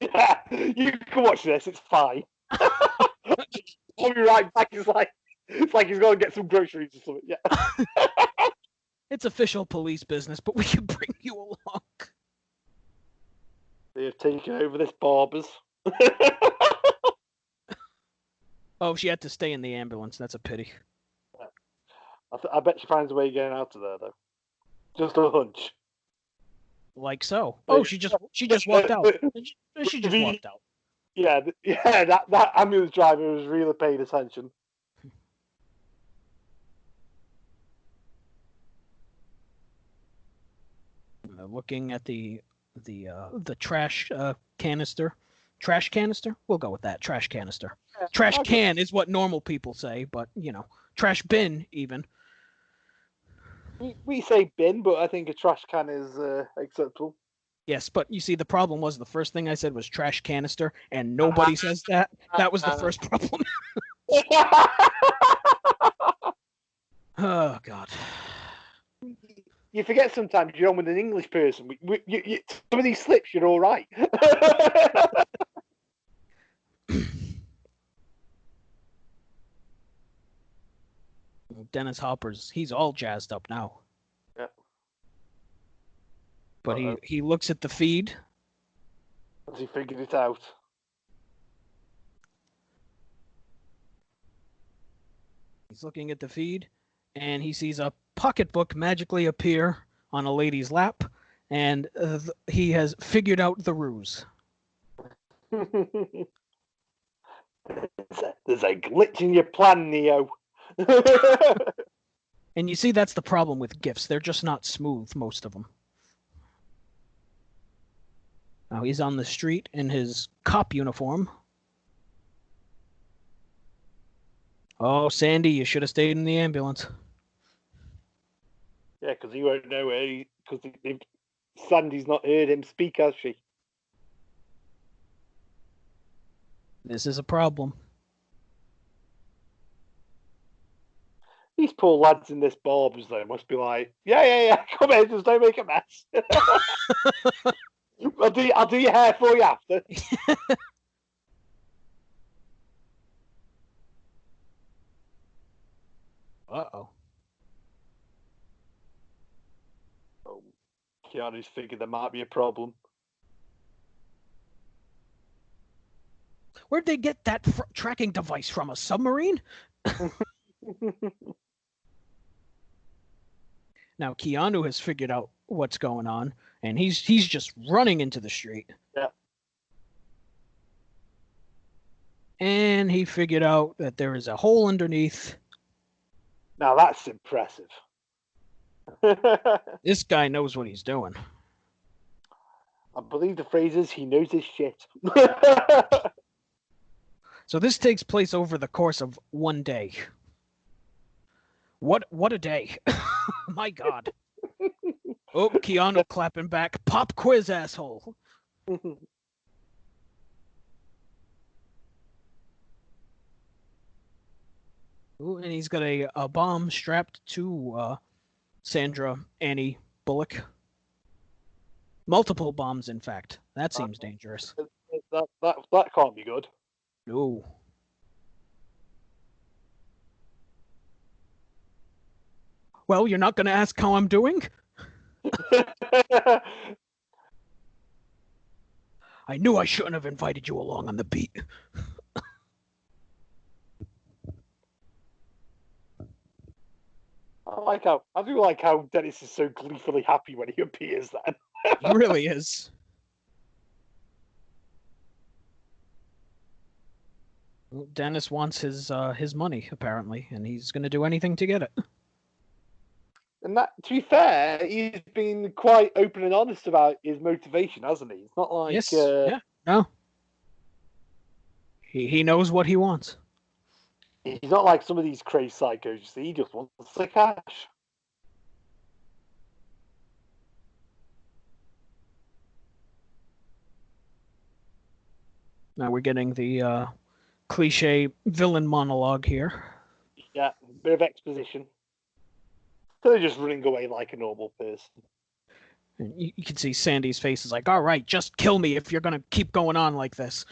Yeah, you can watch this. It's fine. I'll be right back. It's like he's going to get some groceries or something. Yeah. It's official police business, but we can bring you along. They have taken over this barber's. Oh, she had to stay in the ambulance. That's a pity. I bet she finds a way of getting out of there, though. Just a hunch. Like so. Oh, she just walked out. She just walked out. Yeah, that ambulance driver was really paying attention. Looking at the trash canister. Trash canister? We'll go with that. Trash canister. Yeah, trash can is what normal people say, but, trash bin, even. We say bin, but I think a trash can is acceptable. Yes, but you see, the problem was the first thing I said was trash canister, and nobody says that. That was the first problem. Oh, God. You forget sometimes you're on with an English person. Some of these slips, you're all right. Dennis Hopper's, he's all jazzed up now. Yeah. But he looks at the feed. Has he figured it out? He's looking at the feed, and he sees a pocketbook magically appear on a lady's lap, and he has figured out the ruse. There's a glitch in your plan, Neo. And you see, that's the problem with gifts. They're just not smooth, most of them. Now he's on the street in his cop uniform. Oh, Sandy, you should have stayed in the ambulance. Yeah, because he won't know where because Sandy's not heard him speak, has she? This is a problem. These poor lads in this barber's, though, must be like, yeah, come in, just don't make a mess. I'll do your hair for you after. Uh-oh. Oh, Keanu's figured there might be a problem. Where'd they get that tracking device from? A submarine? Now Keanu has figured out what's going on, and he's just running into the street. Yeah. And then he figured out that there is a hole underneath. Now that's impressive. This guy knows what he's doing. I believe the phrase is he knows his shit. So this takes place over the course of one day. What a day. My God. Oh, Keanu clapping back. Pop quiz, asshole. Ooh, and he's got a bomb strapped to Sandra Annie Bullock. Multiple bombs, in fact. That seems dangerous. That can't be good. No. Well, you're not going to ask how I'm doing? I knew I shouldn't have invited you along on the beat. I do like how Dennis is so gleefully happy when he appears then. He really is. Well, Dennis wants his money, apparently, and he's going to do anything to get it. And that, to be fair, he's been quite open and honest about his motivation, hasn't he? It's not like... Yes, yeah, no. He knows what he wants. He's not like some of these crazy psychos, you see. He just wants the cash. Now we're getting the cliche villain monologue here. Yeah, bit of exposition. So they're just running away like a normal person. And you can see Sandy's face is like, all right, just kill me if you're going to keep going on like this.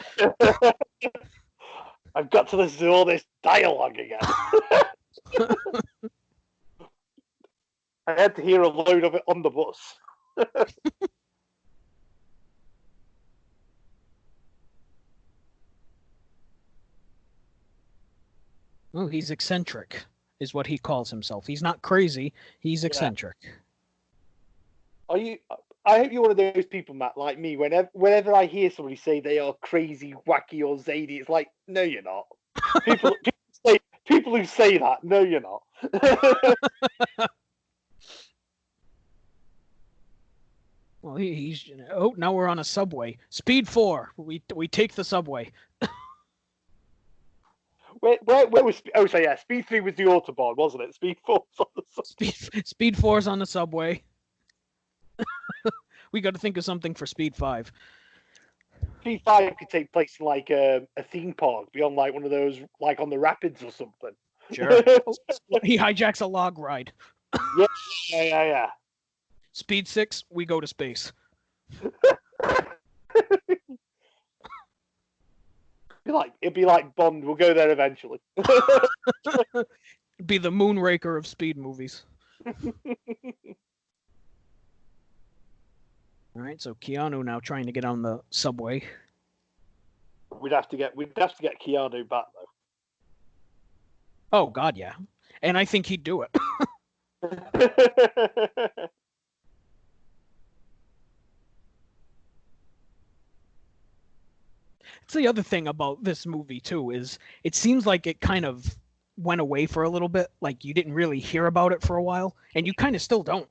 I've got to listen to all this dialogue again. I had to hear a load of it on the bus. Oh, he's eccentric, is what he calls himself. He's not crazy. He's eccentric. Are you? I hope you're one of those people, Matt, like me. Whenever I hear somebody say they are crazy, wacky, or zany, it's like, no, you're not. People who say that, no, you're not. Well, he's. Oh, now we're on a subway. Speed 4. We take the subway. Where was? Oh, so yeah, Speed 3 was the Autobahn, wasn't it? Speed 4 was on the subway. Speed 4's on the subway. We got to think of something for Speed 5. Speed 5 could take place in like a theme park, beyond like one of those, like on the rapids or something. Sure. He hijacks a log ride. Yeah. Speed 6, we go to space. It'd be like Bond. We'll go there eventually. Be the Moonraker of speed movies. All right, so Keanu now trying to get on the subway. We'd have to get Keanu back though. Oh God, yeah, and I think he'd do it. It's the other thing about this movie too, is it seems like it kind of went away for a little bit. Like you didn't really hear about it for a while, and you kind of still don't.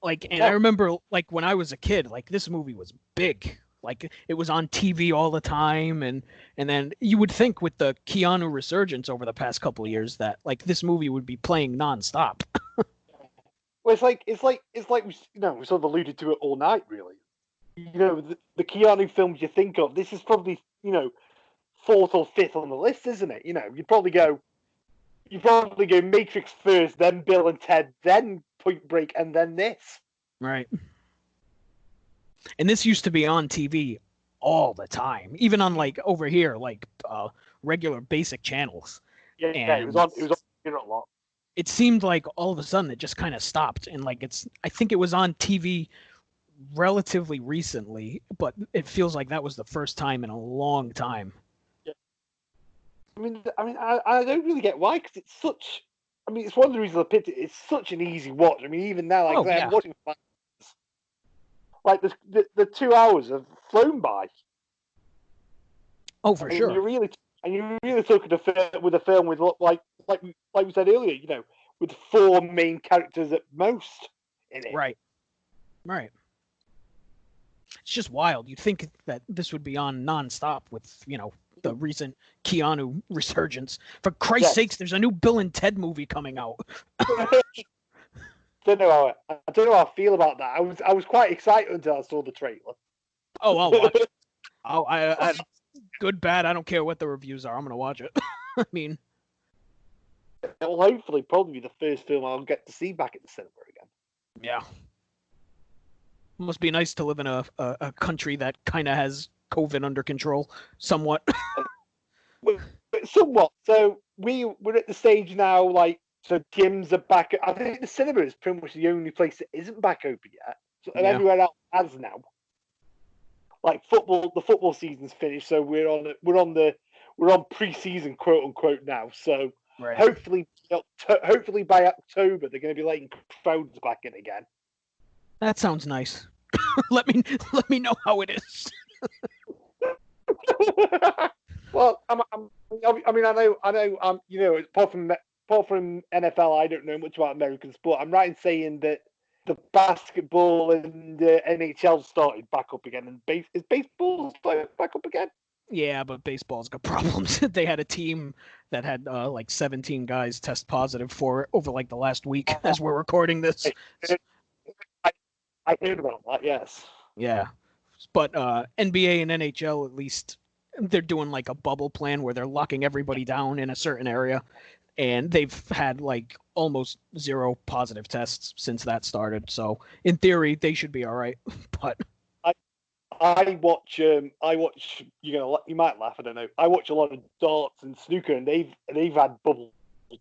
Like, and I remember like when I was a kid, like this movie was big. Like it was on TV all the time, and then you would think with the Keanu resurgence over the past couple of years that like this movie would be playing nonstop. Well, it's like we sort of alluded to it all night, really. The Keanu films you think of, this is probably, fourth or fifth on the list, isn't it? You'd probably go Matrix first, then Bill and Ted, then Point Break, and then this. Right. And this used to be on TV all the time, even on like over here, like regular basic channels. Yeah, it was on here a lot. It seemed like all of a sudden it just kind of stopped, and like I think it was on TV relatively recently, but it feels like that was the first time in a long time. Yeah. I don't really get why, because it's such. It's one of the reasons I picked it. It's such an easy watch. Even now, I'm watching. Like the 2 hours have flown by. Oh, for sure. You really And you're really talking with a film with like we said earlier, with 4 main characters at most in it. Right. It's just wild. You'd think that this would be on nonstop with, the recent Keanu resurgence. For Christ's sakes, there's a new Bill and Ted movie coming out. I don't know how I feel about that. I was quite excited until I saw the trailer. Oh, I'll watch it. I good, bad, I don't care what the reviews are. I'm going to watch it. I mean, it will hopefully probably be the first film I'll get to see back at the cinema again. Yeah. Must be nice to live in a country that kind of has COVID under control, somewhat. Somewhat. So we're at the stage now, so gyms are back. I think the cinema is pretty much the only place that isn't back open yet. And everywhere else has now. Like the football season's finished, so we're on pre-season, quote unquote, now. So hopefully by October they're going to be letting crowds back in again. That sounds nice. let me know how it is. Well, I know. Apart from NFL, I don't know much about American sport. I'm right in saying that the basketball and the NHL started back up again, and is baseball started back up again? Yeah, but baseball's got problems. They had a team that had 17 guys test positive for it over the last week as we're recording this. I heard about that, yes. Yeah. But NBA and NHL, at least, they're doing a bubble plan where they're locking everybody down in a certain area. And they've had almost 0 positive tests since that started. So in theory, they should be all right. But I watch. You might laugh. I don't know. I watch a lot of darts and snooker, and they've had bubble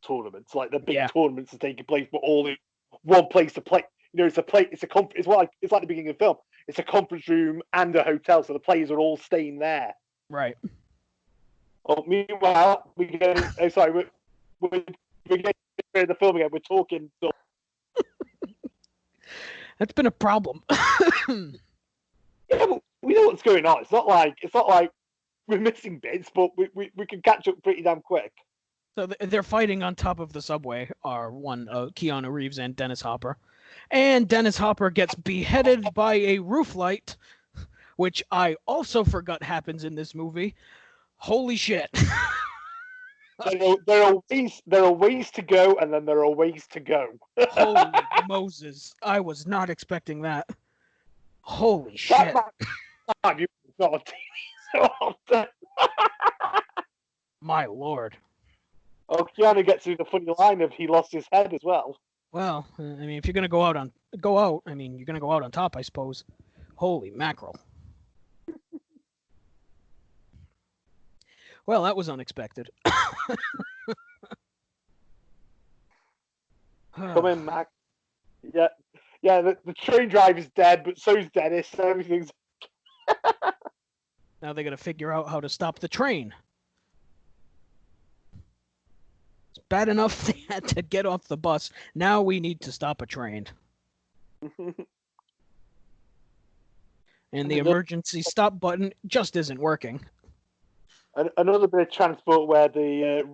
tournaments, the big tournaments are taking place, but all in one place to play. It's like the beginning of the film. It's a conference room and a hotel, so the players are all staying there. Right. Oh, meanwhile, we're getting the film again. We're talking. That's been a problem. Yeah, but we know what's going on. It's not like we're missing bits, but we can catch up pretty damn quick. So they're fighting on top of the subway. Are Keanu Reeves and Dennis Hopper, and Dennis Hopper gets beheaded by a roof light, which I also forgot happens in this movie. Holy shit! There are ways to go, and then there are ways to go. Holy Moses! I was not expecting that. Holy shit! You've got a TV so often. My lord. Oh, Keanu gets through the funny line of he lost his head as well. Well, I mean, if you're gonna go out, you're gonna go out on top, I suppose. Holy mackerel! Well, that was unexpected. Come in, Mac. Yeah. The train driver's dead, but so's Dennis. So everything's. Now they got to figure out how to stop the train. It's bad enough they had to get off the bus. Now we need to stop a train. And the emergency stop button just isn't working. Another bit of transport where the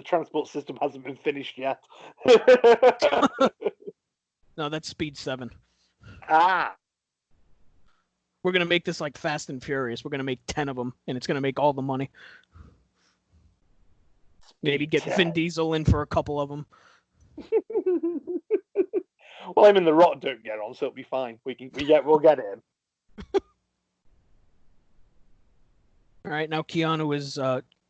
transport system hasn't been finished yet. No, that's Speed 7. Ah. We're going to make this like Fast and Furious. We're going to make 10 of them, and it's going to make all the money. Maybe get Vin Diesel in for a couple of them. Well, him and The Rock don't get on, so it'll be fine. We'll get him. All right, now Keanu is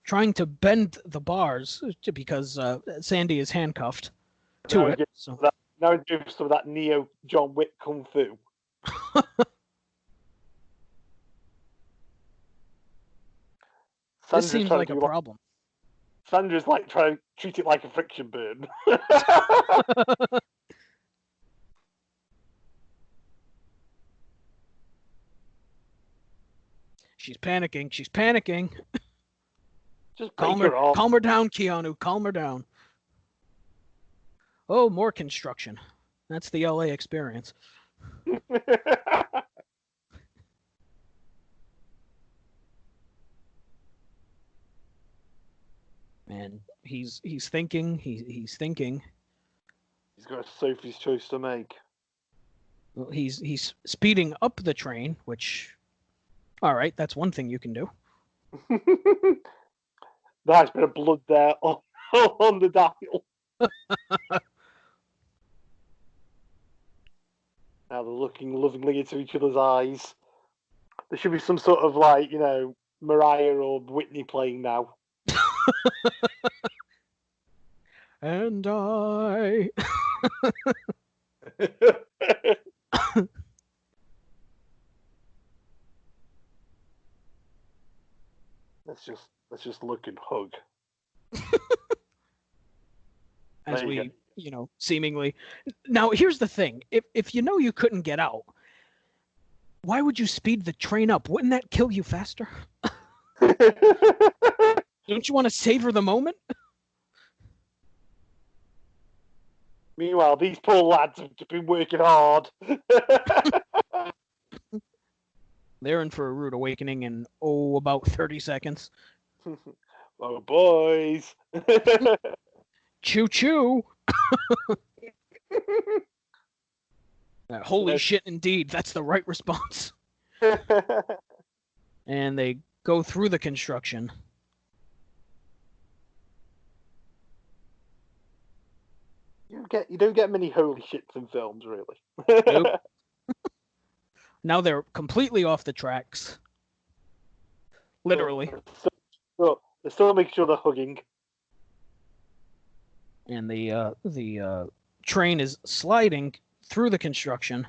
trying to bend the bars because Sandy is handcuffed to it. Now he's doing some of that Neo John Wick kung fu. This seems like a problem. Sandra's trying to treat it like a friction burn. She's panicking. Just calm her down, Keanu. Calm her down. Oh, more construction. That's the LA experience. And he's thinking. He's thinking. He's got a Sophie's choice to make. Well, he's speeding up the train, which, all right, that's one thing you can do. Nice bit of blood there on the dial. Now they're looking lovingly into each other's eyes. There should be some sort of like, Mariah or Whitney playing now. And I. Let's just look and hug. As we, seemingly. Now, here's the thing. If you know you couldn't get out, why would you speed the train up? Wouldn't that kill you faster? Don't you want to savor the moment? Meanwhile, these poor lads have been working hard. They're in for a rude awakening in, about 30 seconds. Oh, boys. Choo-choo. Holy shit, indeed. That's the right response. And they go through the construction. You don't get many holy shits in films, really. Nope. Now they're completely off the tracks. Literally. They still make sure they're hugging. And the train is sliding through the construction.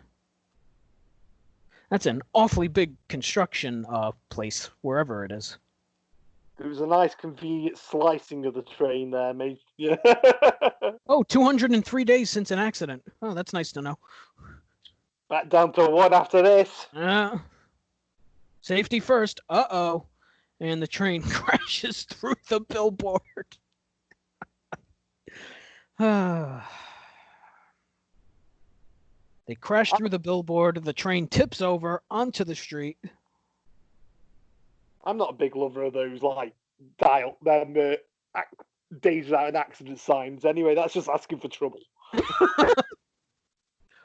That's an awfully big construction place, wherever it is. There was a nice, convenient slicing of the train there, mate. Yeah. Oh, 203 days since an accident. Oh, that's nice to know. Back down to one after this. Safety first. Uh-oh. And the train crashes through the billboard. They crash through the billboard. The train tips over onto the street. I'm not a big lover of those, like, days without an accident signs. Anyway, that's just asking for trouble.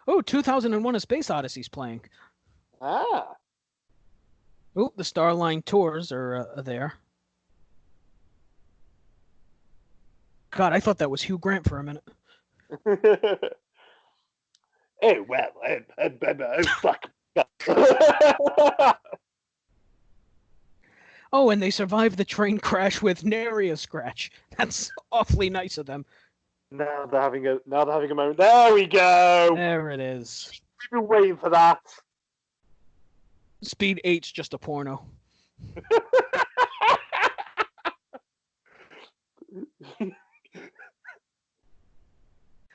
Oh, 2001: A Space Odyssey's playing. Ah. Oh, the Starline Tours are there. God, I thought that was Hugh Grant for a minute. Oh, well, oh, fuck. Oh, and they survived the train crash with nary a scratch. That's awfully nice of them. Now they're having a moment. There we go. There it is. We've been waiting for that. Speed 8's just a porno.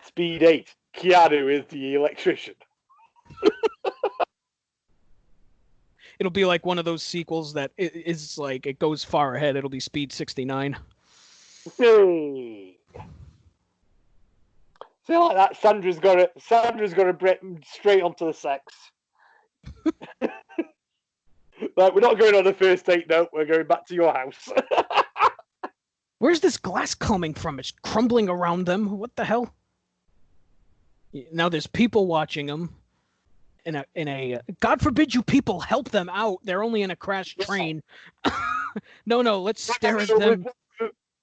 Speed 8. Keanu is the electrician. It'll be like one of those sequels that is like it goes far ahead. It'll be Speed 69. Hey. So like that, Sandra's got to break straight onto the sex. Like, we're not going on a first date, no. We're going back to your house. Where's this glass coming from? It's crumbling around them. What the hell? Now there's people watching them. In a God forbid you people help them out. They're only in a crashed train. No, let's stare at them.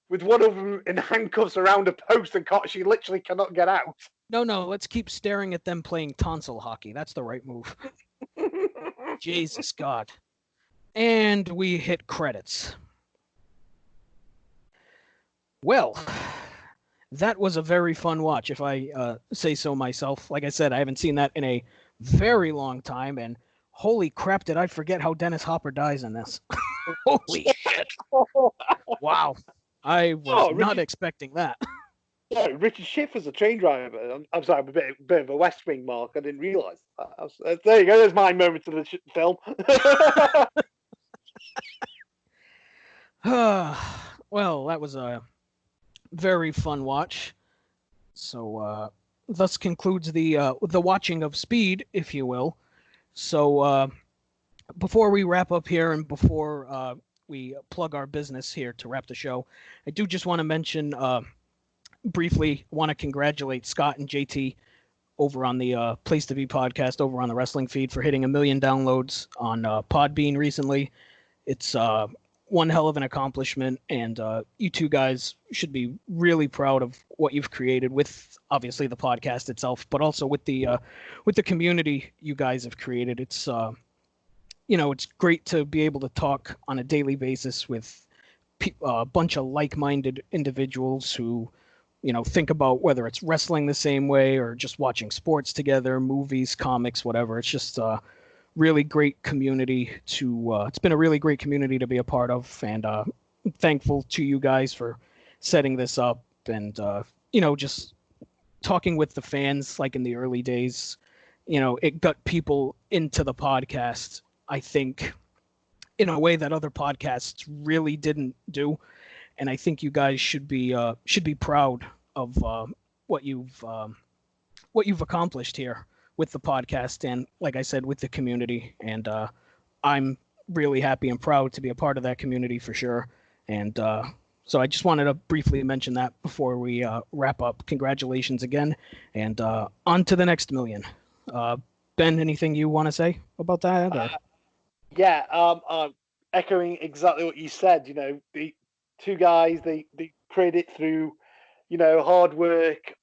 With one of them in handcuffs around a post and she literally cannot get out. No, let's keep staring at them playing tonsil hockey. That's the right move. Jesus God. And we hit credits. Well, that was a very fun watch, if I say so myself. Like I said, I haven't seen that in a very long time, and holy crap, did I forget how Dennis Hopper dies in this. Holy shit. Wow. I was not expecting that. Yeah, Richard Schiff was a train driver. I'm sorry, I'm a bit of a West Wing mark. I didn't realise that. There you go. There's my moment of the film. Well, that was a very fun watch. So, thus concludes the watching of Speed, if you will. So, before we wrap up here and before we plug our business here to wrap the show, I do just want to mention briefly, want to congratulate Scott and JT over on the Place to Be podcast over on the wrestling feed for hitting 1 million downloads on Podbean recently. It's one hell of an accomplishment, and you two guys should be really proud of what you've created with obviously the podcast itself, but also with the community you guys have created. It's it's great to be able to talk on a daily basis with a bunch of like-minded individuals who think about whether it's wrestling the same way or just watching sports together, movies, comics, whatever. It's just really great community it's been a really great community to be a part of, and thankful to you guys for setting this up and just talking with the fans like in the early days. It got people into the podcast, I think, in a way that other podcasts really didn't do, and I think you guys should be proud of what you've accomplished here with the podcast, and like I said, with the community. And I'm really happy and proud to be a part of that community for sure. And so I just wanted to briefly mention that before we wrap up. Congratulations again, and on to the next million. Ben, anything you want to say about that? Echoing exactly what you said. The two guys, they create it through hard work.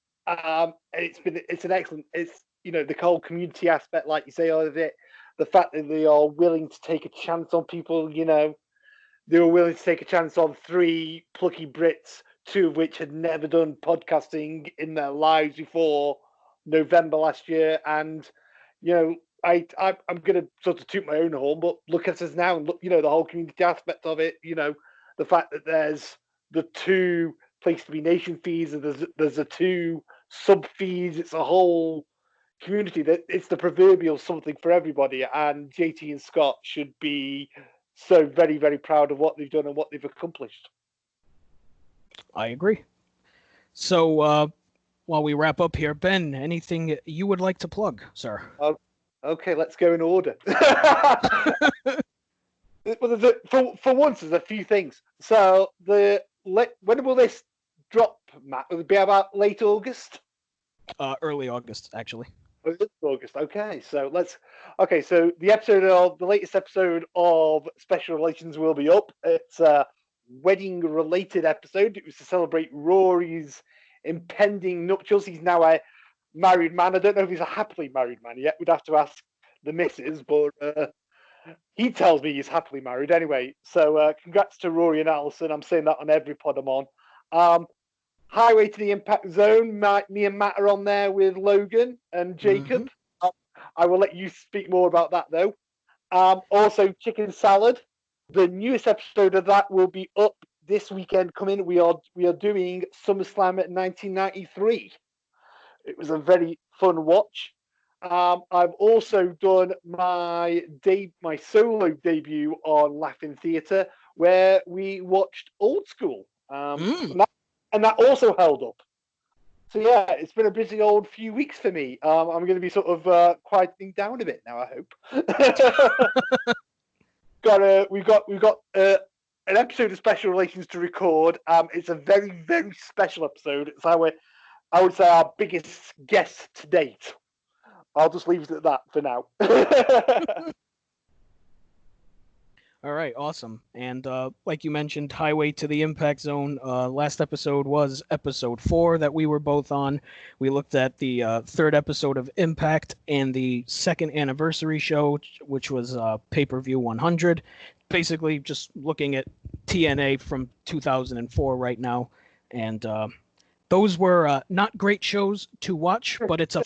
It's an excellent, the whole community aspect, like you say, of it, the fact that they are willing to take a chance on people. They were willing to take a chance on 3 plucky Brits, 2 of which had never done podcasting in their lives before November last year. And I'm going to sort of toot my own horn, but look at us now, and look, the whole community aspect of it. The fact that there's the 2 Place to Be Nation feeds, and there's the 2 sub feeds. It's a whole community that it's the proverbial something for everybody. And JT and Scott should be so very, very proud of what they've done and what they've accomplished. I agree. So while we wrap up here, Ben, anything you would like to plug, sir? Okay, let's go in order. For once, there's a few things. So when will this drop, Matt? Will it be about late August? Early August, actually. August. Okay, so so the latest episode of Special Relations will be up. It's a wedding-related episode. It was to celebrate Rory's impending nuptials. He's now a married man. I don't know if he's a happily married man yet. We'd have to ask the missus, but he tells me he's happily married anyway. So congrats to Rory and Alison. I'm saying that on every pod I'm on. Highway to the Impact Zone. Me and Matt are on there with Logan and Jacob. Mm-hmm. I will let you speak more about that, though. Also, Chicken Salad. The newest episode of that will be up this weekend coming. We are doing SummerSlam at 1993. It was a very fun watch. I've also done my solo debut on Laughing Theatre, where we watched Old School. And that also held up. So yeah, it's been a busy old few weeks for me. I'm going to be sort of quieting down a bit now, I hope. We've got an episode of Special Relations to record. It's a very, very special episode. It's I would say our biggest guest to date. I'll just leave it at that for now. All right, awesome. And like you mentioned, Highway to the Impact Zone. Last episode was episode 4 that we were both on. We looked at the 3rd episode of Impact and the 2nd anniversary show, which was Pay-Per-View 100. Basically, just looking at TNA from 2004 right now. And those were not great shows to watch, but it's a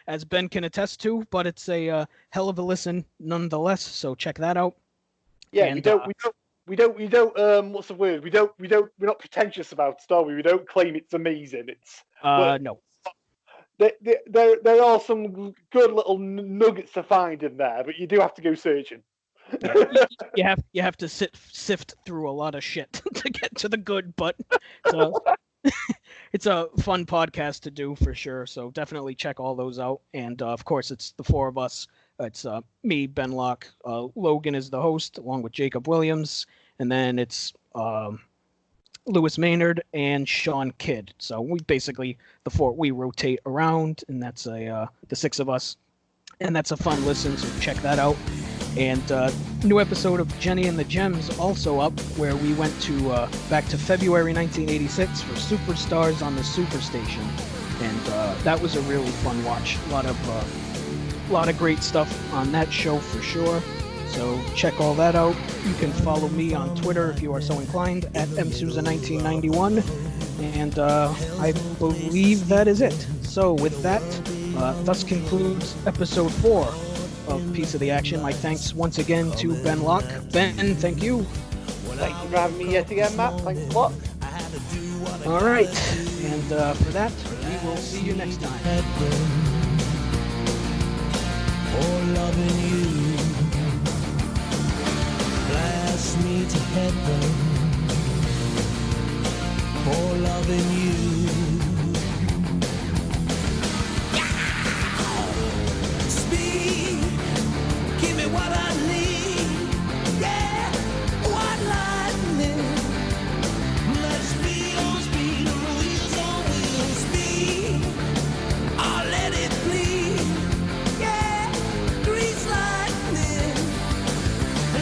as Ben can attest to, but it's a hell of a listen nonetheless. So check that out. Yeah, and, we don't. What's the word? We're not pretentious about it, are we? We don't claim it's amazing. No. There are some good little nuggets to find in there, but you do have to go searching. You have to sift through a lot of shit to get to the good, but it's a fun podcast to do for sure. So definitely check all those out. And of course, it's the 4 of us It's me, Ben Locke. Logan is the host, along with Jacob Williams, and then it's Lewis Maynard and Sean Kidd. So we basically we rotate around, and that's the six of us, and that's a fun listen. So check that out. And new episode of Jenny and the Gems also up, where we went to back to February 1986 for Superstars on the Superstation, and that was a really fun watch. A lot of great stuff on that show for sure. So check all that out. You can follow me on Twitter if you are so inclined at msouza1991, and I believe that is it. So with that, thus concludes episode 4 of Piece of the Action. My thanks once again to Ben Locke. Ben, thank you. Thank you for having me yet again, Matt. Thanks a lot. All right, and for that, we will see you next time. For loving you, blast me to heaven. For loving you. Give me what I need, yeah, white lightning. Let's speed on speed, wheels on wheels, speed. I'll let it bleed, yeah, grease lightning.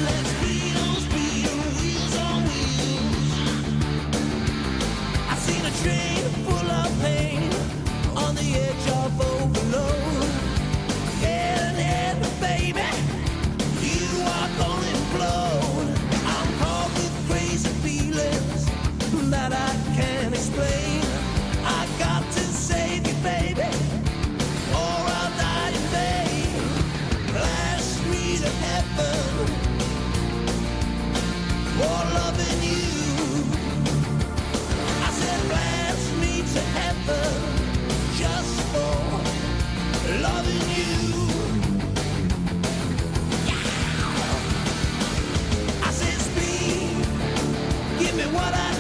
Let's speed on wheels on wheels. I seen a train full of pain on the edge of overload. Head, baby. You are gonna implode. I'm caught with crazy feelings that I can't explain. I got to save you, baby, or I'll die in vain. Blast me to heaven for loving you. I said blast me to heaven just for loving you. Give me what I